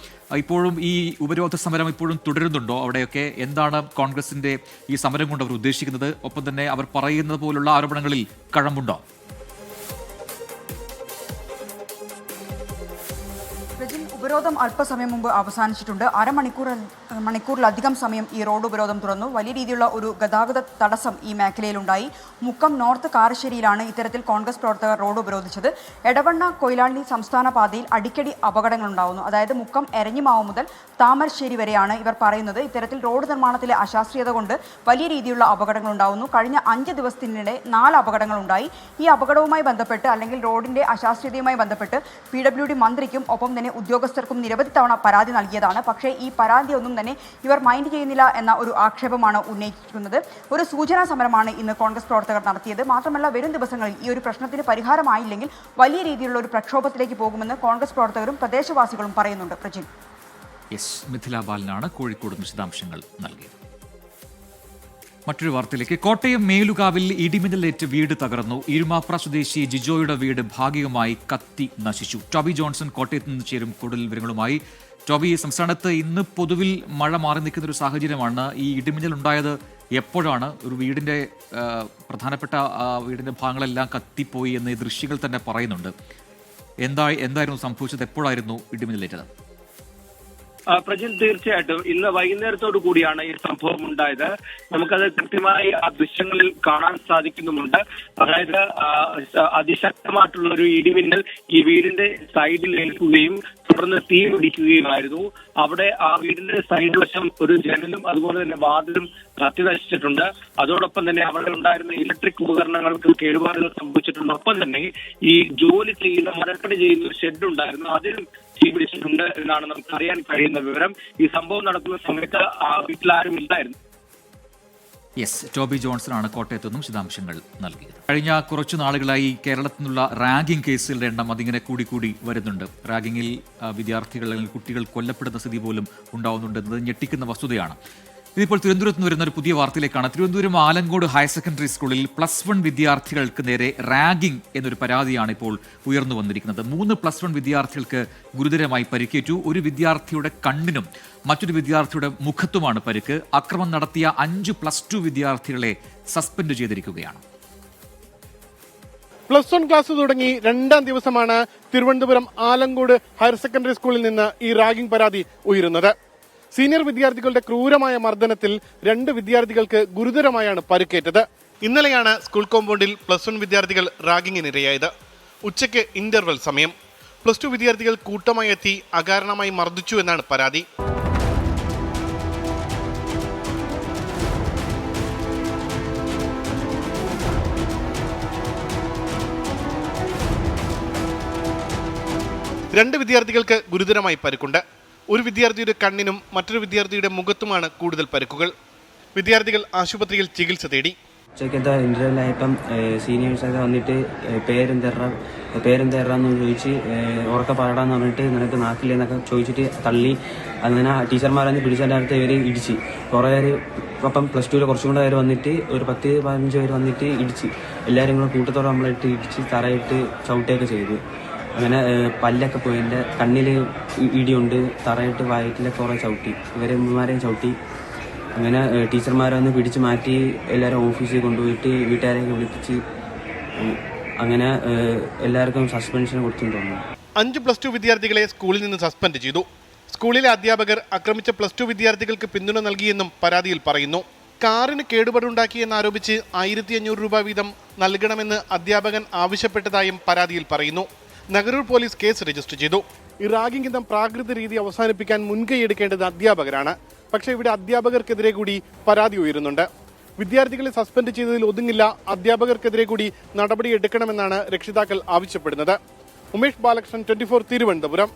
ഇപ്പോഴും ഈ ഉപരോധ സമരം ഇപ്പോഴും തുടരുന്നുണ്ടോ? അവിടെയൊക്കെ എന്താണ് കോൺഗ്രസിന്റെ ഈ സമരം കൊണ്ട് അവർ ഉദ്ദേശിക്കുന്നത്? ഒപ്പം തന്നെ അവർ പറയുന്നത് പോലുള്ള ആരോപണങ്ങളിൽ കഴമ്പുണ്ടോ? ഉപരോധം അല്പസമയം മുമ്പ് അവസാനിച്ചിട്ടുണ്ട്. മണിക്കൂറിലധികം സമയം ഈ റോഡ് ഉപരോധം തുടർന്നു. വലിയ രീതിയിലുള്ള ഒരു ഗതാഗത തടസ്സം ഈ മേഖലയിലുണ്ടായി. മുക്കം നോർത്ത് കാരശ്ശേരിയിലാണ് ഇത്തരത്തിൽ കോൺഗ്രസ് പ്രവർത്തകർ റോഡ് ഉപരോധിച്ചത്. എടവണ്ണ കൊയിലാണ്ടി സംസ്ഥാന പാതയിൽ അടിക്കടി അപകടങ്ങൾ ഉണ്ടാകുന്നു. അതായത് മുക്കം എരഞ്ഞിമാവ് മുതൽ താമരശ്ശേരി വരെയാണ് ഇവർ പറയുന്നത്. ഇത്തരത്തിൽ റോഡ് നിർമ്മാണത്തിലെ അശാസ്ത്രീയത കൊണ്ട് വലിയ രീതിയിലുള്ള അപകടങ്ങൾ ഉണ്ടാകുന്നു. കഴിഞ്ഞ 5 ദിവസത്തിനിടെ 4 അപകടങ്ങളുണ്ടായി. ഈ അപകടവുമായി ബന്ധപ്പെട്ട് അല്ലെങ്കിൽ റോഡിന്റെ അശാസ്ത്രീയതയുമായി ബന്ധപ്പെട്ട് PWD മന്ത്രിക്കും ഒപ്പം തന്നെ ഉദ്യോഗസ്ഥർക്കും നിരവധി തവണ പരാതി നൽകിയതാണ്. പക്ഷേ ഈ പരാതിയൊന്നും തന്നെ ഇവർ മൈൻഡ് ചെയ്യുന്നില്ല എന്ന ഒരു ആക്ഷേപമാണ് ഉന്നയിച്ചിരിക്കുന്നത്. ഒരു സൂചനാ സമരമാണ് ഇന്ന് കോൺഗ്രസ് പ്രവർത്തകർ നടത്തിയത്. മാത്രമല്ല, വരും ദിവസങ്ങളിൽ ഈ ഒരു പ്രശ്നത്തിന് പരിഹാരമായില്ലെങ്കിൽ വലിയ രീതിയിലുള്ള ഒരു പ്രക്ഷോഭത്തിലേക്ക് പോകുമെന്ന് കോൺഗ്രസ് പ്രവർത്തകരും പ്രദേശവാസികളും പറയുന്നുണ്ട്. പ്രജിൻ. മിഥില ബാലനാണ് കോഴിക്കോട് വിശദാംശങ്ങൾ നൽകിയത്. മറ്റൊരു വാർത്തയിലേക്ക്. കോട്ടയം മേലുകാവിൽ ഇടിമിന്നലേറ്റ് വീട് തകർന്നു. ഇരുമാപ്ര സ്വദേശി ജിജോയുടെ വീട് ഭാഗികമായി കത്തി നശിച്ചു. ടോബി ജോൺസൺ കോട്ടയത്ത് നിന്ന് ചേരും കൂടുതൽ വിവരങ്ങളുമായി. ടോബി, സംസ്ഥാനത്ത് ഇന്ന് പൊതുവിൽ മഴ മാറി നിൽക്കുന്ന ഒരു സാഹചര്യമാണ്. ഈ ഇടിമിന്നൽ ഉണ്ടായത് എപ്പോഴാണ്? ഒരു വീടിന്റെ പ്രധാനപ്പെട്ട വീടിന്റെ ഭാഗങ്ങളെല്ലാം കത്തിപ്പോയി എന്ന് ഈ ദൃശ്യങ്ങൾ തന്നെ പറയുന്നുണ്ട്. എന്തായിരുന്നു സംഭവിച്ചത്? എപ്പോഴായിരുന്നു ഇടിമിന്നലേറ്റത്? പ്രജിൻ, തീർച്ചയായിട്ടും ഇന്ന് വൈകുന്നേരത്തോടു കൂടിയാണ് ഈ സംഭവം ഉണ്ടായത്. നമുക്കത് കൃത്യമായി ആ ദൃശ്യങ്ങളിൽ കാണാൻ സാധിക്കുന്നുമുണ്ട്. അതായത് അതിശക്തമായിട്ടുള്ള ഒരു ഇടിമിന്നൽ ഈ വീടിന്റെ സൈഡിൽ ഏൽക്കുകയും തുടർന്ന് തീ പിടിക്കുകയുമായിരുന്നു. അവിടെ ആ വീടിന്റെ സൈഡ് വശം ഒരു ജനലും അതുപോലെ തന്നെ വാതിലും കത്തി നശിച്ചിട്ടുണ്ട്. അതോടൊപ്പം തന്നെ അവിടെ ഉണ്ടായിരുന്ന ഇലക്ട്രിക് ഉപകരണങ്ങൾക്ക് കേടുപാടുകൾ സംഭവിച്ചിട്ടുണ്ട്. ഒപ്പം തന്നെ ഈ ജോലി ചെയ്യുന്ന മരപ്പണി ചെയ്യുന്ന ഒരു ഷെഡ് ഉണ്ടായിരുന്നു, അതിലും തീ പിടിച്ചിട്ടുണ്ട് എന്നാണ് നമുക്ക് അറിയാൻ കഴിയുന്ന വിവരം. ഈ സംഭവം നടക്കുന്ന സമയത്ത് ആ വീട്ടിലാരും ഇല്ലായിരുന്നു. ടോബി ജോൺസണാണ് കോട്ടയത്തു നിന്നും വിശദാംശങ്ങൾ നൽകിയത്. കഴിഞ്ഞ കുറച്ചു നാളുകളായി കേരളത്തിൽ നിന്നുള്ള റാഗിംഗ് കേസുകളുടെ എണ്ണം അതിങ്ങനെ കൂടി വരുന്നുണ്ട്. റാഗിങ്ങിൽ വിദ്യാർത്ഥികൾ അല്ലെങ്കിൽ കുട്ടികൾ കൊല്ലപ്പെടുന്ന സ്ഥിതി പോലും ഉണ്ടാവുന്നുണ്ട് എന്നത് ഞെട്ടിക്കുന്ന വസ്തുതയാണ്. ഇതിപ്പോൾ തിരുവനന്തപുരത്ത് നിന്ന് വരുന്ന ഒരു പുതിയ വാർത്തയിലേക്കാണ്. തിരുവനന്തപുരം ആലങ്കോട് ഹയർ സെക്കൻഡറി സ്കൂളിൽ +1 വിദ്യാർത്ഥികൾക്ക് നേരെ റാഗിംഗ് എന്നൊരു പരാതിയാണ് ഇപ്പോൾ ഉയർന്നു വന്നിരിക്കുന്നത്. 3 +1 വിദ്യാർത്ഥികൾക്ക് ഗുരുതരമായി പരിക്കേറ്റു. ഒരു വിദ്യാർത്ഥിയുടെ കണ്ണിനും മറ്റൊരു വിദ്യാർത്ഥിയുടെ മുഖത്തുമാണ് പരിക്ക്. അക്രമം നടത്തിയ 5 +2 വിദ്യാർത്ഥികളെ സസ്പെൻഡ് ചെയ്തിരിക്കുകയാണ്. +1 ക്ലാസ് തുടങ്ങി 2ാം ദിവസമാണ് തിരുവനന്തപുരം ആലങ്കോട് ഹയർ സെക്കൻഡറി സ്കൂളിൽ നിന്ന് ഈ റാഗിംഗ് പരാതി ഉയരുന്നത്. സീനിയർ വിദ്യാർത്ഥികളുടെ ക്രൂരമായ മർദ്ദനത്തിൽ 2 വിദ്യാർത്ഥികൾക്ക് ഗുരുതരമായാണ് പരിക്കേറ്റത്. ഇന്നലെയാണ് സ്കൂൾ കോമ്പൗണ്ടിൽ +1 വിദ്യാർത്ഥികൾ റാഗിങ്ങിനിരയായത്. ഉച്ചയ്ക്ക് ഇന്റർവെൽ സമയം +2 വിദ്യാർത്ഥികൾ കൂട്ടമായി എത്തി അകാരണമായി മർദ്ദിച്ചു എന്നാണ് പരാതി. രണ്ട് വിദ്യാർത്ഥികൾക്ക് ഗുരുതരമായി പരിക്കുണ്ട്. ഒരു വിദ്യാർത്ഥിയുടെ കണ്ണിനും മറ്റൊരു വിദ്യാർത്ഥിയുടെ മുഖത്തുമാണ് കൂടുതൽ പരിക്കുകൾ. വിദ്യാർത്ഥികൾ ആശുപത്രിയിൽ ചികിത്സ തേടി. ഉച്ചക്കത്തെ ഇന്റർവ്യൂലായപ്പം സീനിയേഴ്സൊക്കെ വന്നിട്ട് പേരെന്തേറാന്ന് ചോദിച്ച് ഉറക്കെ പാടാന്ന് പറഞ്ഞിട്ട് നിനക്ക് നാക്കില്ലെന്നൊക്കെ ചോദിച്ചിട്ട് തള്ളി. അങ്ങനെ ടീച്ചർമാരന്ന് പിടിച്ചതിനകത്ത് ഇവർ ഇടിച്ച് കുറേ പേര്. അപ്പം +2 കുറച്ചും കൂടെ പേര് വന്നിട്ട് ഒരു 10-15 പേര് വന്നിട്ട് ഇടിച്ച് എല്ലാവരും കൂടെ കൂട്ടത്തോടെ നമ്മളിട്ട് ഇടിച്ച് തറയിട്ട് ചവിട്ടുകയൊക്കെ ചെയ്തു. അങ്ങനെ പല്ലൊക്കെ പോയി. എൻ്റെ കണ്ണിൽ ഇടിയുണ്ട്, തറയിട്ട് വയറ്റിലൊക്കെ കുറേ ചവിട്ടി. ഇവരെമാരെയും ചവിട്ടി. അങ്ങനെ ടീച്ചർമാരെ ഒന്ന് പിടിച്ച് മാറ്റി എല്ലാവരും ഓഫീസിൽ കൊണ്ടുപോയിട്ട് വീട്ടുകാരെയൊക്കെ വിളിപ്പിച്ച് അങ്ങനെ എല്ലാവർക്കും സസ്പെൻഷൻ കൊടുത്തെന്ന് തോന്നുന്നു. 5 +2 വിദ്യാർത്ഥികളെ സ്കൂളിൽ നിന്ന് സസ്പെൻഡ് ചെയ്തു. സ്കൂളിലെ അധ്യാപകർ ആക്രമിച്ച +2 വിദ്യാർത്ഥികൾക്ക് പിന്തുണ നൽകിയെന്നും പരാതിയിൽ പറയുന്നു. കാറിന് കേടുപാടുണ്ടാക്കിയെന്നാരോപിച്ച് 1500 രൂപ വീതം നൽകണമെന്ന് അധ്യാപകൻ ആവശ്യപ്പെട്ടതായും പരാതിയിൽ പറയുന്നു. നഗരൂർ പോലീസ് കേസ് രജിസ്റ്റർ ചെയ്തു. ഈ റാഗിംഗ് എന്ന പ്രാകൃത രീതി അവസാനിപ്പിക്കാൻ മുൻകൈയെടുക്കേണ്ടത് അധ്യാപകരാണ്. പക്ഷേ ഇവിടെ അധ്യാപകർക്കെതിരെ കൂടി പരാതി ഉയരുന്നുണ്ട്. വിദ്യാർത്ഥികളെ സസ്പെൻഡ് ചെയ്തതിൽ ഒതുങ്ങില്ല, അധ്യാപകർക്കെതിരെ കൂടി നടപടി എടുക്കണമെന്നാണ് രക്ഷിതാക്കൾ ആവശ്യപ്പെടുന്നത്. ഉമേഷ് ബാലകൃഷ്ണൻ, 24 തിരുവനന്തപുരം.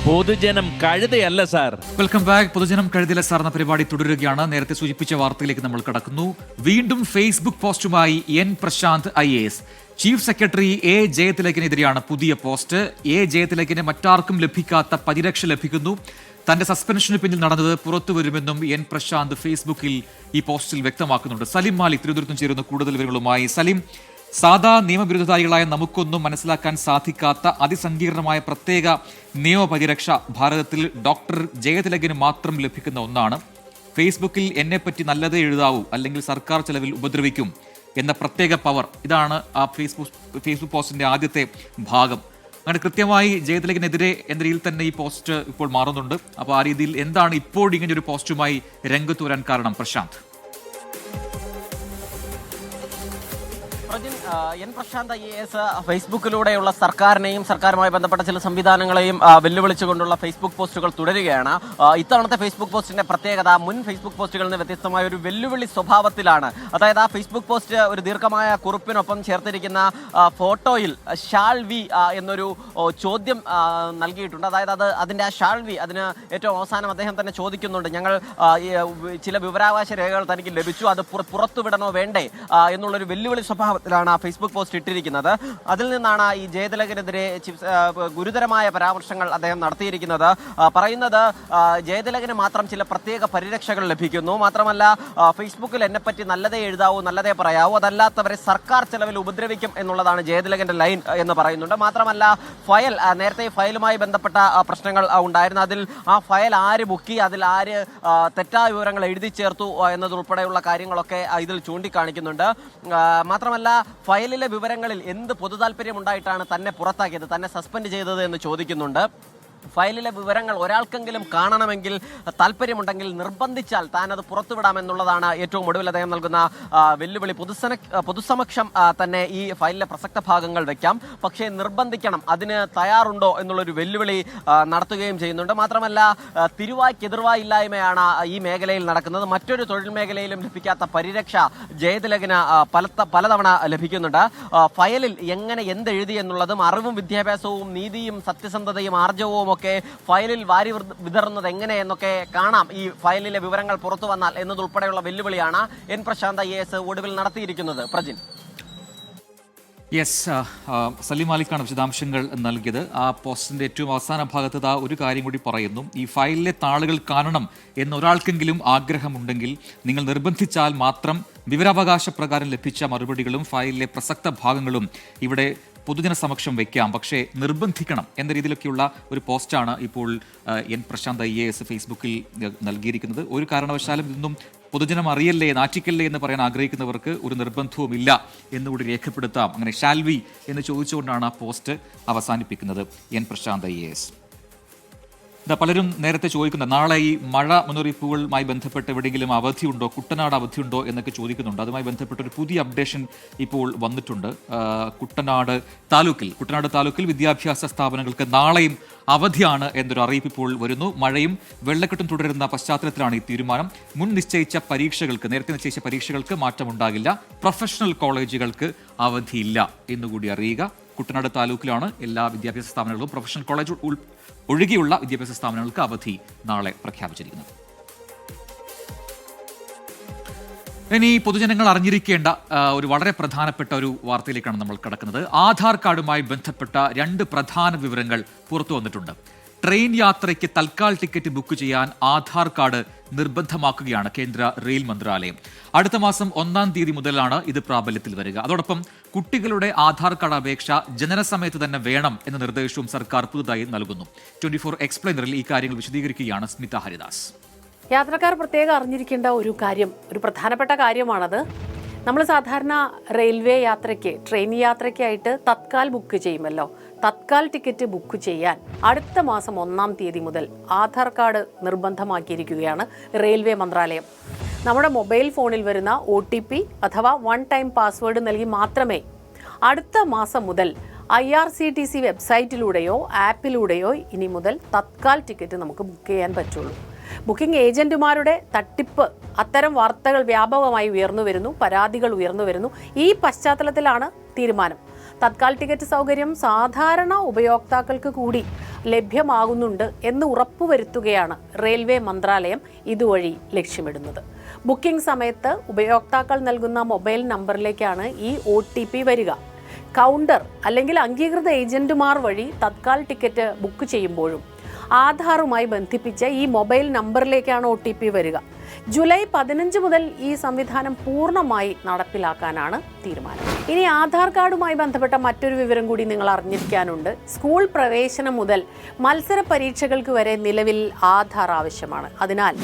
പൊതുജനം കഴുതയല്ല സാർ. Welcome back. പൊതുജനം കഴുതയല്ല സാർ എന്ന പരിപാടി തുടരുകയാണ്. നേരത്തെ സൂചിപ്പിച്ച വാർത്തയിലേക്ക് നമ്മൾ കടക്കുന്നു. വീണ്ടും ഫേസ്ബുക്ക് പോസ്റ്റുമായി N. Prashant IAS. Chief secretary A ജയതിലകിനെതിരെയാണ് പുതിയ പോസ്റ്റ്. എ ജയതിലകിന് മറ്റാർക്കും ലഭിക്കാത്ത പരിരക്ഷ ലഭിക്കുന്നു. തന്റെ സസ്പെൻഷന് പിന്നിൽ നടന്നത് പുറത്തുവരുമെന്നും എൻ പ്രശാന്ത് ഫേസ്ബുക്കിൽ ഈ പോസ്റ്റിൽ വ്യക്തമാക്കുന്നുണ്ട്. സലിം മാലിക് തിരുവനന്തപുരത്തും ചേരുന്ന കൂടുതൽ വിവരങ്ങളുമായി. സലിം, സാധാ നിയമവിരുദ്ധധാരികളായ നമുക്കൊന്നും മനസ്സിലാക്കാൻ സാധിക്കാത്ത അതിസങ്കീർണമായ പ്രത്യേക നിയമപരിരക്ഷ ഭാരതത്തിൽ ഡോക്ടർ ജയതിലകിന് മാത്രം ലഭിക്കുന്ന ഒന്നാണ്. ഫേസ്ബുക്കിൽ എന്നെപ്പറ്റി നല്ലതേ എഴുതാവൂ, അല്ലെങ്കിൽ സർക്കാർ ചെലവിൽ ഉപദ്രവിക്കും എന്ന പ്രത്യേക പവർ. ഇതാണ് ആ ഫേസ്ബുക്ക് പോസ്റ്റിന്റെ ആദ്യത്തെ ഭാഗം. അങ്ങനെ കൃത്യമായി ജയതിലകിനെതിരെ എന്ന രീതിയിൽ തന്നെ ഈ പോസ്റ്റ് ഇപ്പോൾ മാറുന്നുണ്ട്. അപ്പോൾ ആ രീതിയിൽ എന്താണ് ഇപ്പോൾ ഇങ്ങനെ ഒരു പോസ്റ്റുമായി രംഗത്ത് വരാൻ കാരണം പ്രശാന്ത്? എൻ പ്രശാന്ത് IAS ഫേസ്ബുക്കിലൂടെയുള്ള സർക്കാരിനെയും സർക്കാരുമായി ബന്ധപ്പെട്ട ചില സംവിധാനങ്ങളെയും വെല്ലുവിളിച്ചുകൊണ്ടുള്ള ഫേസ്ബുക്ക് പോസ്റ്റുകൾ തുടരുകയാണ്. ഇത്തവണത്തെ ഫേസ്ബുക്ക് പോസ്റ്റിന്റെ പ്രത്യേകത മുൻ ഫേസ്ബുക്ക് പോസ്റ്റുകളിൽ നിന്ന് വ്യത്യസ്തമായ ഒരു വെല്ലുവിളി സ്വഭാവത്തിലാണ്. അതായത് ആ ഫേസ്ബുക്ക് പോസ്റ്റ് ഒരു ദീർഘമായ കുറിപ്പിനൊപ്പം ചേർത്തിരിക്കുന്ന ഫോട്ടോയിൽ ഷാൾ വി എന്നൊരു ചോദ്യം നൽകിയിട്ടുണ്ട്. അതായത് അതിന്റെ ആ ഷാൾ വി, അതിന് ഏറ്റവും അവസാനം അദ്ദേഹം തന്നെ ചോദിക്കുന്നുണ്ട്, ഞങ്ങൾ ചില വിവരാവകാശ രേഖകൾ തനിക്ക് ലഭിച്ചു, അത് പുറത്തുവിടണോ വേണ്ടേ എന്നുള്ളൊരു വെല്ലുവിളി സ്വഭാവത്തിലാണ് ആ ഫേസ്ബുക്ക് പോസ്റ്റ് ഇട്ടിരിക്കുന്നത്. അതിൽ നിന്നാണ് ഈ ജയതിലകിനെതിരെ ഗുരുതരമായ പരാമർശങ്ങൾ അദ്ദേഹം നടത്തിയിരിക്കുന്നത്. പറയുന്നത് ജയതിലകിന് മാത്രം ചില പ്രത്യേക പരിരക്ഷകൾ ലഭിക്കുന്നു, മാത്രമല്ല ഫേസ്ബുക്കിൽ എന്നെപ്പറ്റി നല്ലതേ എഴുതാവൂ, നല്ലതേ പറയാവൂ, അതല്ലാത്തവരെ സർക്കാർ ചെലവിൽ ഉപദ്രവിക്കും എന്നുള്ളതാണ് ജയതിലകിന്റെ ലൈൻ എന്ന് പറയുന്നുണ്ട്. മാത്രമല്ല ഫയൽ, നേരത്തെ ഫയലുമായി ബന്ധപ്പെട്ട പ്രശ്നങ്ങൾ ഉണ്ടായിരുന്നു. അതിൽ ആ ഫയൽ ആര് ബുക്കി, അതിൽ ആര് തെറ്റായ വിവരങ്ങൾ എഴുതി ചേർത്തു എന്നതുൾപ്പെടെയുള്ള കാര്യങ്ങളൊക്കെ ഇതിൽ ചൂണ്ടിക്കാണിക്കുന്നുണ്ട്. മാത്രമല്ല ഫയലിലെ വിവരങ്ങളിൽ എന്ത് പൊതുതാൽപര്യം ഉണ്ടായിട്ടാണ് തന്നെ പുറത്താക്കിയത്, തന്നെ സസ്പെൻഡ് ചെയ്തത് എന്ന് ചോദിക്കുന്നുണ്ട്. ഫയലിലെ വിവരങ്ങൾ ഒരാൾക്കെങ്കിലും കാണണമെങ്കിൽ താല്പര്യമുണ്ടെങ്കിൽ നിർബന്ധിച്ചാൽ താൻ അത് പുറത്തുവിടാമെന്നുള്ളതാണ് ഏറ്റവും ഒടുവിൽ അദ്ദേഹം നൽകുന്ന വെല്ലുവിളി. പൊതുസമക്ഷം തന്നെ ഈ ഫയലിലെ പ്രസക്ത ഭാഗങ്ങൾ വെക്കാം, പക്ഷേ നിർബന്ധിക്കണം, അതിന് തയ്യാറുണ്ടോ എന്നുള്ളൊരു വെല്ലുവിളി നടത്തുകയും ചെയ്യുന്നുണ്ട്. മാത്രമല്ല തിരുവായ്ക്കെതിർവായി ഇല്ലായ്മയാണ് ഈ മേഖലയിൽ നടക്കുന്നത്. മറ്റൊരു തൊഴിൽ മേഖലയിലും ലഭിക്കാത്ത പരിരക്ഷ ജയതിലകിന് പലതവണ ലഭിക്കുന്നുണ്ട്. ഫയലിൽ എങ്ങനെ എന്തെഴുതി എന്നുള്ളതും അറിവും വിദ്യാഭ്യാസവും നീതിയും സത്യസന്ധതയും ആർജവവും ഒക്കെ ഫയലിൽ വാരി വിതറുന്നത് എങ്ങനെയെന്നൊക്കെ കാണാം ഈ ഫയലിലെ വിവരങ്ങൾ പുറത്തു വന്നാൽ എന്നതുൾപ്പെടെയുള്ള വെല്ലുവിളിയാണ് എൻ പ്രശാന്ത് IAS ഒടുവിൽ നടത്തിയിരിക്കുന്നത്. പ്രജിൻ. യെസ്, സലിം മാലിക്കാണ് വിശദാംശങ്ങൾ നൽകിയത്. ആ പോസ്റ്റിന്റെ ഏറ്റവും അവസാന ഭാഗത്ത് ഒരു കാര്യം കൂടി പറയുന്നു. ഈ ഫയലിലെ താളുകൾ കാണണം എന്നൊരാൾക്കെങ്കിലും ആഗ്രഹമുണ്ടെങ്കിൽ നിങ്ങൾ നിർബന്ധിച്ചാൽ മാത്രം വിവരാവകാശ പ്രകാരം ലഭിച്ച മറുപടികളും ഫയലിലെ പ്രസക്ത ഭാഗങ്ങളും ഇവിടെ പൊതുജന സമക്ഷം വയ്ക്കാം, പക്ഷേ നിർബന്ധിക്കണം എന്ന രീതിയിലൊക്കെയുള്ള ഒരു പോസ്റ്റാണ് ഇപ്പോൾ എൻ പ്രശാന്ത് IAS ഫേസ്ബുക്കിൽ നൽകിയിരിക്കുന്നത്. ഒരു കാരണവശാലും ഇതൊന്നും പൊതുജനം അറിയല്ലേ, നാറ്റിക്കല്ലേ എന്ന് പറയാൻ ആഗ്രഹിക്കുന്നവർക്ക് ഒരു നിർബന്ധവുമില്ല എന്നുകൂടി രേഖപ്പെടുത്താം. അങ്ങനെ ഷാൽവി എന്ന് ചോദിച്ചുകൊണ്ടാണ് ആ പോസ്റ്റ് അവസാനിപ്പിക്കുന്നത് എൻ പ്രശാന്ത് IAS. പലരും നേരത്തെ ചോദിക്കുന്നത്, നാളെ ഈ മഴ മുന്നറിയിപ്പുകളുമായി ബന്ധപ്പെട്ട് എവിടെയെങ്കിലും അവധിയുണ്ടോ, കുട്ടനാട് അവധിയുണ്ടോ എന്നൊക്കെ ചോദിക്കുന്നുണ്ട്. അതുമായി ബന്ധപ്പെട്ട ഒരു പുതിയ അപ്ഡേഷൻ ഇപ്പോൾ വന്നിട്ടുണ്ട്. കുട്ടനാട് താലൂക്കിൽ വിദ്യാഭ്യാസ സ്ഥാപനങ്ങൾക്ക് നാളെയും അവധിയാണ് എന്നൊരു അറിയിപ്പ് ഇപ്പോൾ വരുന്നു. മഴയും വെള്ളക്കെട്ടും തുടരുന്ന പശ്ചാത്തലത്തിലാണ് ഈ തീരുമാനം. നേരത്തെ നിശ്ചയിച്ച പരീക്ഷകൾക്ക് മാറ്റമുണ്ടാകില്ല. പ്രൊഫഷണൽ കോളേജുകൾക്ക് അവധിയില്ല എന്നുകൂടി അറിയുക. കുട്ടനാട് താലൂക്കിലാണ് എല്ലാ വിദ്യാഭ്യാസ സ്ഥാപനങ്ങളും പ്രൊഫഷണൽ കോളേജ് ഒഴികെയുള്ള വിദ്യാഭ്യാസ സ്ഥാപനങ്ങൾക്ക് അവധി നാളെ പ്രഖ്യാപിച്ചിരിക്കുന്നത്. ഇനി പൊതുജനങ്ങൾ അറിഞ്ഞിരിക്കേണ്ട ഒരു വളരെ പ്രധാനപ്പെട്ട ഒരു വാർത്തയിലേക്കാണ് നമ്മൾ കടക്കുന്നത്. ആധാർ കാർഡുമായി ബന്ധപ്പെട്ട 2 പ്രധാന വിവരങ്ങൾ പുറത്തു വന്നിട്ടുണ്ട്. ട്രെയിൻ യാത്രയ്ക്ക് തൽക്കാൽ ടിക്കറ്റ് ബുക്ക് ചെയ്യാൻ ആധാർ കാർഡ് നിർബന്ധമാക്കുകയാണ് കേന്ദ്ര റെയിൽ മന്ത്രാലയം. അടുത്ത മാസം 1-ാം തീയതി മുതലാണ് ഇത് പ്രാബല്യത്തിൽ വരിക. അതോടൊപ്പം കുട്ടികളുടെ ആധാർ കാർഡ് അപേക്ഷ ജനനസമയത്ത് തന്നെ വേണം എന്ന നിർദ്ദേശവും സർക്കാർ പുതുതായി നൽകുന്നു. 24 എക്സ്പ്ലെയിനറിൽ ഈ കാര്യങ്ങൾ വിശദീകരിക്കുകയാണ് സ്മിത ഹരിദാസ്. യാത്രക്കാർ പ്രത്യേകം അറിഞ്ഞിരിക്കേണ്ട ഒരു പ്രധാനപ്പെട്ട കാര്യമാണത്. നമ്മൾ സാധാരണ റെയിൽവേ യാത്രയ്ക്ക്, ട്രെയിൻ യാത്രയ്ക്കായിട്ട് തത്കാൽ ബുക്ക് ചെയ്യുമല്ലോ. തത്കാൽ ടിക്കറ്റ് ബുക്ക് ചെയ്യാൻ അടുത്ത മാസം 1-ാം തീയതി മുതൽ ആധാർ കാർഡ് നിർബന്ധമാക്കിയിരിക്കുകയാണ് റെയിൽവേ മന്ത്രാലയം. നമ്മുടെ മൊബൈൽ ഫോണിൽ വരുന്ന OTP അഥവാ 1 ടൈം പാസ്വേഡ് നൽകി മാത്രമേ അടുത്ത മാസം മുതൽ IRCTC വെബ്സൈറ്റിലൂടെയോ ആപ്പിലൂടെയോ ഇനി മുതൽ തത്കാൽ ടിക്കറ്റ് നമുക്ക് ബുക്ക് ചെയ്യാൻ പറ്റുള്ളൂ. ബുക്കിംഗ് ഏജന്റുമാരുടെ തട്ടിപ്പ്, അത്തരം വാർത്തകൾ വ്യാപകമായി ഉയർന്നു വരുന്നു, പരാതികൾ ഉയർന്നു വരുന്നു. ഈ പശ്ചാത്തലത്തിലാണ് തീരുമാനം. തത്കാൽ ടിക്കറ്റ് സൗകര്യം സാധാരണ ഉപയോക്താക്കൾക്ക് കൂടി ലഭ്യമാകുന്നുണ്ട് എന്ന് ഉറപ്പുവരുത്തുകയാണ് റെയിൽവേ മന്ത്രാലയം ഇതുവഴി ലക്ഷ്യമിടുന്നത്. ബുക്കിംഗ് സമയത്ത് ഉപയോക്താക്കൾ നൽകുന്ന മൊബൈൽ നമ്പറിലേക്കാണ് ഈ OTP വരിക. കൗണ്ടർ അല്ലെങ്കിൽ അംഗീകൃത ഏജന്റുമാർ വഴി തത്കാൽ ടിക്കറ്റ് ബുക്ക് ചെയ്യുമ്പോഴും ആധാറുമായി ബന്ധിപ്പിച്ച ഈ മൊബൈൽ നമ്പറിലേക്കാണ് OTP വരിക. ജൂലൈ 15 മുതൽ ഈ സംവിധാനം പൂർണ്ണമായി നടപ്പിലാക്കാനാണ് തീരുമാനം. ഇനി ആധാർ കാർഡുമായി ബന്ധപ്പെട്ട മറ്റൊരു വിവരം കൂടി നിങ്ങൾ അറിഞ്ഞിരിക്കാനുണ്ട്. സ്കൂൾ പ്രവേശനം മുതൽ മത്സര പരീക്ഷകൾക്ക് വരെ നിലവിൽ ആധാർ ആവശ്യമാണ്. അതിനാൽ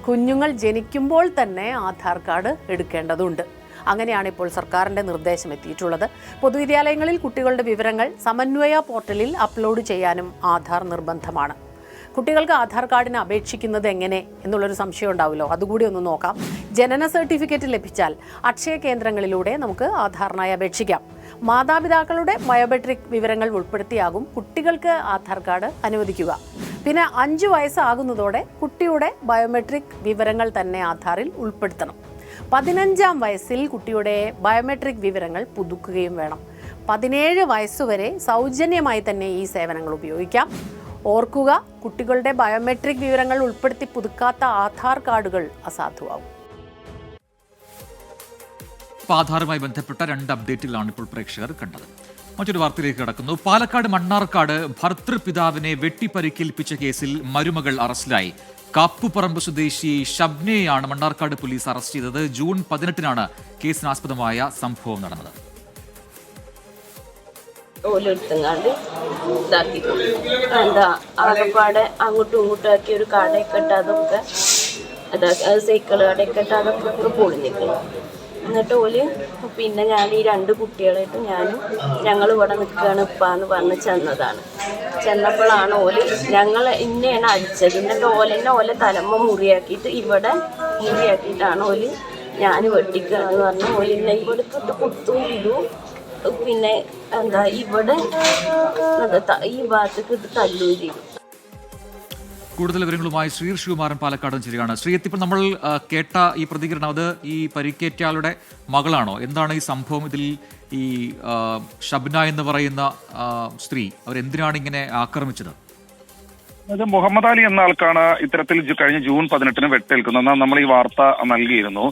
കുഞ്ഞുങ്ങൾ ജനിക്കുമ്പോൾ തന്നെ ആധാർ കാർഡ് എടുക്കേണ്ടതുണ്ട്. അങ്ങനെയാണ് ഇപ്പോൾ സർക്കാരിൻ്റെ നിർദ്ദേശം എത്തിയിട്ടുള്ളത്. പൊതുവിദ്യാലയങ്ങളിൽ കുട്ടികളുടെ വിവരങ്ങൾ സമന്വയ പോർട്ടലിൽ അപ്ലോഡ് ചെയ്യാനും ആധാർ നിർബന്ധമാണ്. കുട്ടികൾക്ക് ആധാർ കാർഡിന് അപേക്ഷിക്കുന്നത് എങ്ങനെ എന്നുള്ളൊരു സംശയം ഉണ്ടാവുമല്ലോ, അതുകൂടി ഒന്ന് നോക്കാം. ജനന സർട്ടിഫിക്കറ്റ് ലഭിച്ചാൽ അക്ഷയ കേന്ദ്രങ്ങളിലൂടെ നമുക്ക് ആധാറിനായി അപേക്ഷിക്കാം. മാതാപിതാക്കളുടെ ബയോമെട്രിക് വിവരങ്ങൾ ഉൾപ്പെടുത്തിയാകും കുട്ടികൾക്ക് ആധാർ കാർഡ് അനുവദിക്കുക. പിന്നെ 5 വയസ്സാകുന്നതോടെ കുട്ടിയുടെ ബയോമെട്രിക് വിവരങ്ങൾ തന്നെ ആധാറിൽ ഉൾപ്പെടുത്തണം. 15-ാം വയസ്സിൽ കുട്ടിയുടെ ബയോമെട്രിക് വിവരങ്ങൾ പുതുക്കുകയും വേണം. 17 വയസ്സുവരെ സൗജന്യമായി തന്നെ ഈ സേവനങ്ങൾ ഉപയോഗിക്കാം. ഓർക്കുക, കുട്ടികളുടെ ബയോമെട്രിക് വിവരങ്ങൾ ഉൾപ്പെടുത്തി പുതുക്കാത്ത ആധാർ കാർഡുകൾ അസാധുവാകും. ആധാറുമായി ബന്ധപ്പെട്ട 2 അപ്ഡേറ്റുകളാണ് ഇപ്പോൾ പ്രേക്ഷകർ കണ്ടത്. മറ്റൊരു വാർത്തയിലേക്ക് കടക്കുന്നു. പാലക്കാട് മണ്ണാർക്കാട് ഭർതൃപിതാവിനെ വെട്ടിപ്പരിക്കേൽപ്പിച്ച കേസിൽ മരുമകൾ അറസ്റ്റിലായി. കാപ്പുപറമ്പ് സ്വദേശി ഷബ്നയെയാണ് മണ്ണാർക്കാട് പോലീസ് അറസ്റ്റ് ചെയ്തത്. ജൂൺ 18-നാണ് കേസിനാസ്പദമായ സംഭവം നടന്നത്. ഓലെടുത്തങ്ങാണ്ട് ഇതാക്കി ആകപ്പാടെ അങ്ങോട്ടും ഇങ്ങോട്ടും ആക്കി ഒരു കടയൊക്കെ ഇട്ട് അതൊക്കെ സൈക്കിൾ കടയൊക്കെ ഇട്ട് അതൊക്കെ പൊളിഞ്ഞിരിക്കുന്നു. എന്നിട്ട് ഓല് പിന്നെ ഞാൻ ഈ 2 കുട്ടികളായിട്ട് ഞങ്ങൾ ഇവിടെ നിൽക്കുകയാണ് ഉപ്പാന്ന് പറഞ്ഞ് ചെന്നപ്പോഴാണ് ഓല് ഇന്നെയാണ് അടിച്ചത്. എന്നിട്ട് ഓലെ തലമ്മ മുറിയാക്കിയിട്ട് ഇവിടെ മുറിയാക്കിയിട്ടാണ് ഓല് ഞാൻ വെട്ടിക്കുകയെന്ന് പറഞ്ഞ് ഓലിന്നെ ഇവിടെ തൊട്ട് കുത്തും ഇടും. പിന്നെ ഇവിടെ ഈ ഭാഗത്തേക്ക് ഇട്ട് തല്ലുകയും ചെയ്യും. കൂടുതൽ വിവരങ്ങളുമായി ശ്രീ ശിവകുമാരൻ പാലക്കാട് ചേരുകയാണ്. ശ്രീ, ഇപ്പോൾ നമ്മൾ കേട്ട ഈ പ്രതികരണം, അത് ഈ പരിക്കേറ്റയാളുടെ മകളാണോ? എന്താണ് ഈ സംഭവം? ഇതിൽ ഈ ഷബ്ന എന്ന് പറയുന്ന സ്ത്രീ അവരെന്തിനാണ് ഇങ്ങനെ ആക്രമിച്ചത്? അത് മുഹമ്മദ് അലി എന്ന ആൾക്കാണ് ഇത്തരത്തിൽ കഴിഞ്ഞ ജൂൺ 18-ന് വെട്ടേൽക്കുന്നത്. നമ്മൾ ഈ വാർത്ത നൽകിയിരുന്നു.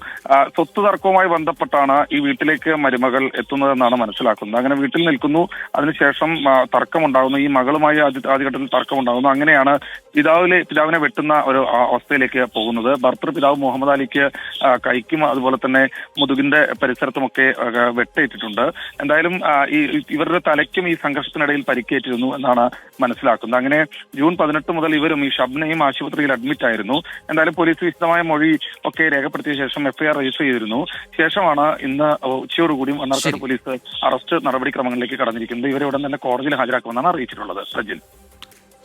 സ്വത്ത് തർക്കവുമായി ബന്ധപ്പെട്ടാണ് ഈ വീട്ടിലേക്ക് മരുമകൾ എത്തുന്നതെന്നാണ് മനസ്സിലാക്കുന്നത്. അങ്ങനെ വീട്ടിൽ നിൽക്കുന്നു, അതിനുശേഷം തർക്കമുണ്ടാകുന്നു. ഈ മകളുമായി ആദ്യഘട്ടത്തിൽ തർക്കമുണ്ടാകുന്നു. അങ്ങനെയാണ് പിതാവിനെ വെട്ടുന്ന ഒരു അവസ്ഥയിലേക്ക് പോകുന്നത്. ഭർതൃപിതാവ് മുഹമ്മദ് അലിക്ക് കൈക്കും അതുപോലെ തന്നെ മുതുകിന്റെ പരിസരത്തുമൊക്കെ വെട്ടേറ്റിട്ടുണ്ട്. എന്തായാലും ഇവരുടെ തലയ്ക്കും ഈ സംഘർഷത്തിനിടയിൽ പരിക്കേറ്റിരുന്നു എന്നാണ് മനസ്സിലാക്കുന്നത്. അങ്ങനെ ജൂൺ 18 മുതൽ ഇവരും ഈ ഷബ്നയും ആശുപത്രിയിൽ അഡ്മിറ്റ് ആയിരുന്നു. എന്തായാലും പോലീസ് വിശദമായ മൊഴി ഒക്കെ രേഖപ്പെടുത്തിയ ശേഷം FIR രജിസ്റ്റർ ചെയ്തിരുന്നു. ശേഷമാണ് ഇന്ന് ഉച്ചയോടുകൂടി മണ്ണാർക്കാട് പോലീസ് അറസ്റ്റ് നടപടിക്രമങ്ങളിലേക്ക് കടന്നിരിക്കുന്നത്. ഇവരെ ഉടൻ തന്നെ കോടതിയിൽ ഹാജരാക്കുമെന്നാണ് അറിയിച്ചിട്ടുള്ളത്. സജിൽ.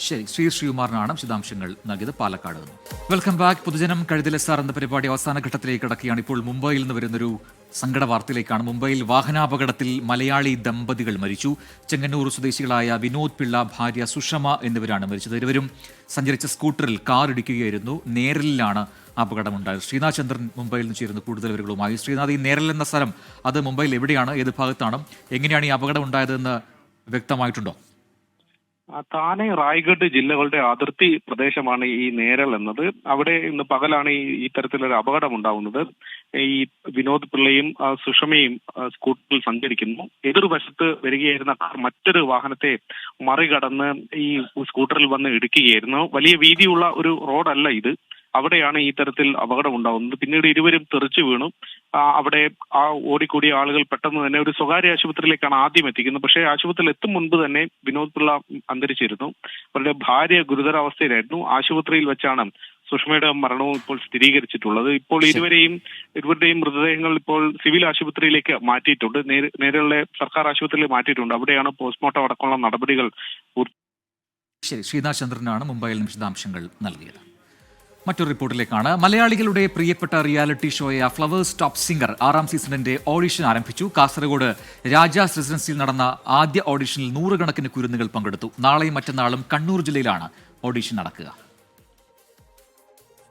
ശരി, ശ്രീ ശ്രീകുമാറിനാണ് വിശദാംശങ്ങൾ നൽകിയത് പാലക്കാട് നിന്ന്. Welcome back. പൊതുജനം കഴുതിലെ സാർ എന്ന പരിപാടി അവസാന ഘട്ടത്തിലേക്ക് കടക്കുകയാണ്. ഇപ്പോൾ മുംബൈയിൽ നിന്ന് വരുന്നൊരു സങ്കട വാർത്തയിലേക്കാണ്. മുംബൈയിൽ വാഹനാപകടത്തിൽ മലയാളി ദമ്പതികൾ മരിച്ചു. ചെങ്ങന്നൂർ സ്വദേശികളായ വിനോദ് പിള്ള, ഭാര്യ സുഷമ എന്നിവരാണ് മരിച്ചത്. ഇരുവരും സഞ്ചരിച്ച സ്കൂട്ടറിൽ കാർ ഇടിക്കുകയായിരുന്നു. നേരലിലാണ് അപകടമുണ്ടായത്. ശ്രീനാഥ് ചന്ദ്രൻ മുംബൈയിൽ നിന്ന് ചേരുന്നു കൂടുതൽ വിവരങ്ങളുമായി. ശ്രീനാഥ്, ഈ നേരൽ എന്ന സ്ഥലം അത് മുംബൈയിൽ എവിടെയാണ്, ഏത് ഭാഗത്താണ്, എങ്ങനെയാണ് ഈ അപകടം ഉണ്ടായതെന്ന് വ്യക്തമായിട്ടുണ്ടോ? താനെ, റായ്ഗഡ് ജില്ലകളുടെ അതിർത്തി പ്രദേശമാണ് ഈ നേരൽ എന്നത്. അവിടെ ഇന്ന് പകലാണ് ഈ തരത്തിലൊരു അപകടം ഉണ്ടാവുന്നത്. ഈ വിനോദ് പിള്ളയും സുഷമയും സ്കൂട്ടറിൽ സഞ്ചരിക്കുന്നു. എതിർവശത്ത് വരികയായിരുന്ന കാർ മറ്റൊരു വാഹനത്തെ മറികടന്ന് ഈ സ്കൂട്ടറിൽ വന്ന് ഇടിക്കുകയായിരുന്നു. വലിയ വീതിയുള്ള ഒരു റോഡല്ല ഇത്. അവിടെയാണ് ഈ തരത്തിൽ അപകടം ഉണ്ടാകുന്നത്. പിന്നീട് ഇരുവരും തെറിച്ചു വീണു. അവിടെ ഓടിക്കൂടിയ ആളുകൾ പെട്ടെന്ന് തന്നെ ഒരു സ്വകാര്യ ആശുപത്രിയിലേക്കാണ് ആദ്യം എത്തിക്കുന്നത്. പക്ഷേ ആശുപത്രിയിൽ എത്തും മുൻപ് തന്നെ വിനോദ് പിള്ള അന്തരിച്ചിരുന്നു. അവരുടെ ഭാര്യ ഗുരുതരാവസ്ഥയിലായിരുന്നു. ആശുപത്രിയിൽ വെച്ചാണ് സുഷമയുടെ മരണവും ഇപ്പോൾ സ്ഥിരീകരിച്ചിട്ടുള്ളത്. ഇപ്പോൾ ഇരുവരുടെയും മൃതദേഹങ്ങൾ ഇപ്പോൾ സിവിൽ ആശുപത്രിയിലേക്ക് മാറ്റിയിട്ടുണ്ട്. നേരെയുള്ള സർക്കാർ ആശുപത്രിയിൽ മാറ്റിയിട്ടുണ്ട്. അവിടെയാണ് പോസ്റ്റ്മോർട്ടം അടക്കമുള്ള നടപടികൾ. ശരി, ശ്രീനാഥ് ചന്ദ്രനാണ് മുംബൈയിൽ നിന്ന് വിശദാംശങ്ങൾ നൽകിയത്. മറ്റൊരു റിപ്പോർട്ടിലേക്കാണ്. മലയാളികളുടെ പ്രിയപ്പെട്ട റിയാലിറ്റി ഷോയായ ഫ്ലവേഴ്സ് ടോപ്പ് സിംഗർ 6ാം സീസണിന്റെ ഓഡിഷൻ ആരംഭിച്ചു. കാസർഗോഡ് രാജാസ് റെസിഡൻസിയിൽ നടന്ന ആദ്യ ഓഡിഷനിൽ 100 കണക്കിന് കുരുന്നുകൾ പങ്കെടുത്തു. നാളെയും മറ്റന്നാളും കണ്ണൂർ ജില്ലയിലാണ് ഓഡിഷൻ നടക്കുക.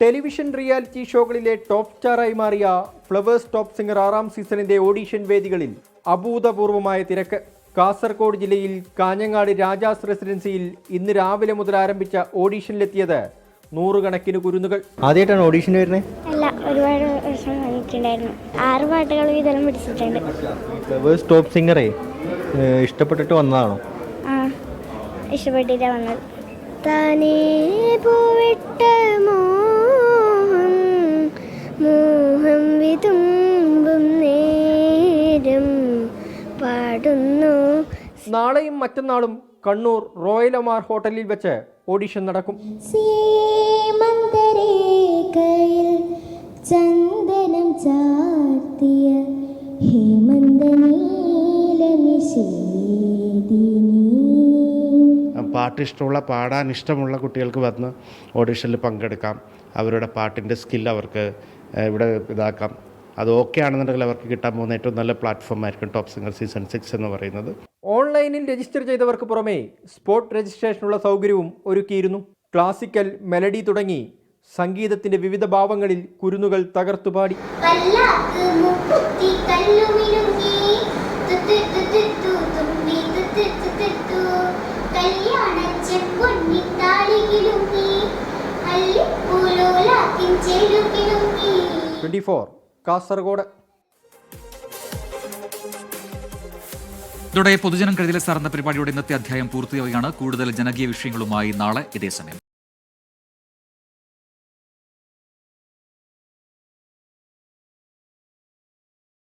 ടെലിവിഷൻ റിയാലിറ്റി ഷോകളിലെ ടോപ്പ് സ്റ്റാറായി മാറിയ ഫ്ലവേഴ്സ് ടോപ്പ് സിംഗർ 6ാം സീസണിന്റെ ഓഡിഷൻ വേദികളിൽ അഭൂതപൂർവമായ തിരക്ക്. കാസർഗോഡ് ജില്ലയിൽ കാഞ്ഞങ്ങാട് രാജാസ് റെസിഡൻസിയിൽ ഇന്ന് രാവിലെ മുതൽ ആരംഭിച്ച ഓഡിഷനിലെത്തിയത് 100 കണക്കിന് കുരുന്നുകൾ. ആദ്യമായിട്ടാണ് ഓഡിഷൻ വരുന്നത്? അല്ല, ഒരുപാട് വർഷം വന്നിട്ടുണ്ടായിരുന്നു. 6 പാട്ടുകൾ വീതം പിടിച്ചിട്ടുണ്ട്. ഫ്ലവേഴ്സ് ടോപ്പ് സിംഗറേ ഇഷ്ടപ്പെട്ടിട്ട് വന്നതാണോ? ഇഷ്ടപ്പെട്ടിട്ടാണ് വന്നത്. താനേ പോവിട്ട മോഹം മോഹം വിതുമ്പും നേരം പാടുന്നു. നാളെയും മറ്റന്നാളും കണ്ണൂർ റോയൽ ഒമാർ ഹോട്ടലിൽ വെച്ച് ഓഡിഷൻ നടക്കും. സീമന്തരേഖയിൽ ചന്ദനം ചാർത്തിയ ഹേമന്തനീല നിശേദിനി. പാട്ട് ഇഷ്ടമുള്ള പാടാൻ ഇഷ്ടമുള്ള കുട്ടികൾക്ക് വന്ന് ഓഡിഷനിൽ പങ്കെടുക്കാം. അവരുടെ പാട്ടിൻ്റെ സ്കിൽ അവർക്ക് ഇവിടെ ഇതാക്കാം. അത് ഓക്കെ ആണെന്നുണ്ടെങ്കിൽ അവർക്ക് കിട്ടാൻ പോകുന്ന ഏറ്റവും നല്ല പ്ലാറ്റ്ഫോം ആയിരിക്കും ടോപ്പ് സിംഗർ സീസൺ 6 എന്ന് പറയുന്നത്. ഓൺലൈനിൽ രജിസ്റ്റർ ചെയ്തവർക്ക് പുറമെ സ്പോട്ട് രജിസ്ട്രേഷനുള്ള സൗകര്യവും ഒരുക്കിയിരുന്നു. ക്ലാസിക്കൽ, മെലഡി തുടങ്ങി സംഗീതത്തിന്റെ വിവിധ ഭാവങ്ങളിൽ കുരുന്നുകൾ തകർത്തുപാടി. കാസർഗോഡ്. ഇതോടെ പൊതുജനം കരുതൽ സാർ എന്ന പരിപാടിയുടെ ഇന്നത്തെ അധ്യായം പൂർത്തിയാവുകയാണ്. കൂടുതൽ ജനകീയ വിഷയങ്ങളുമായി നാളെ ഇതേ സമയം.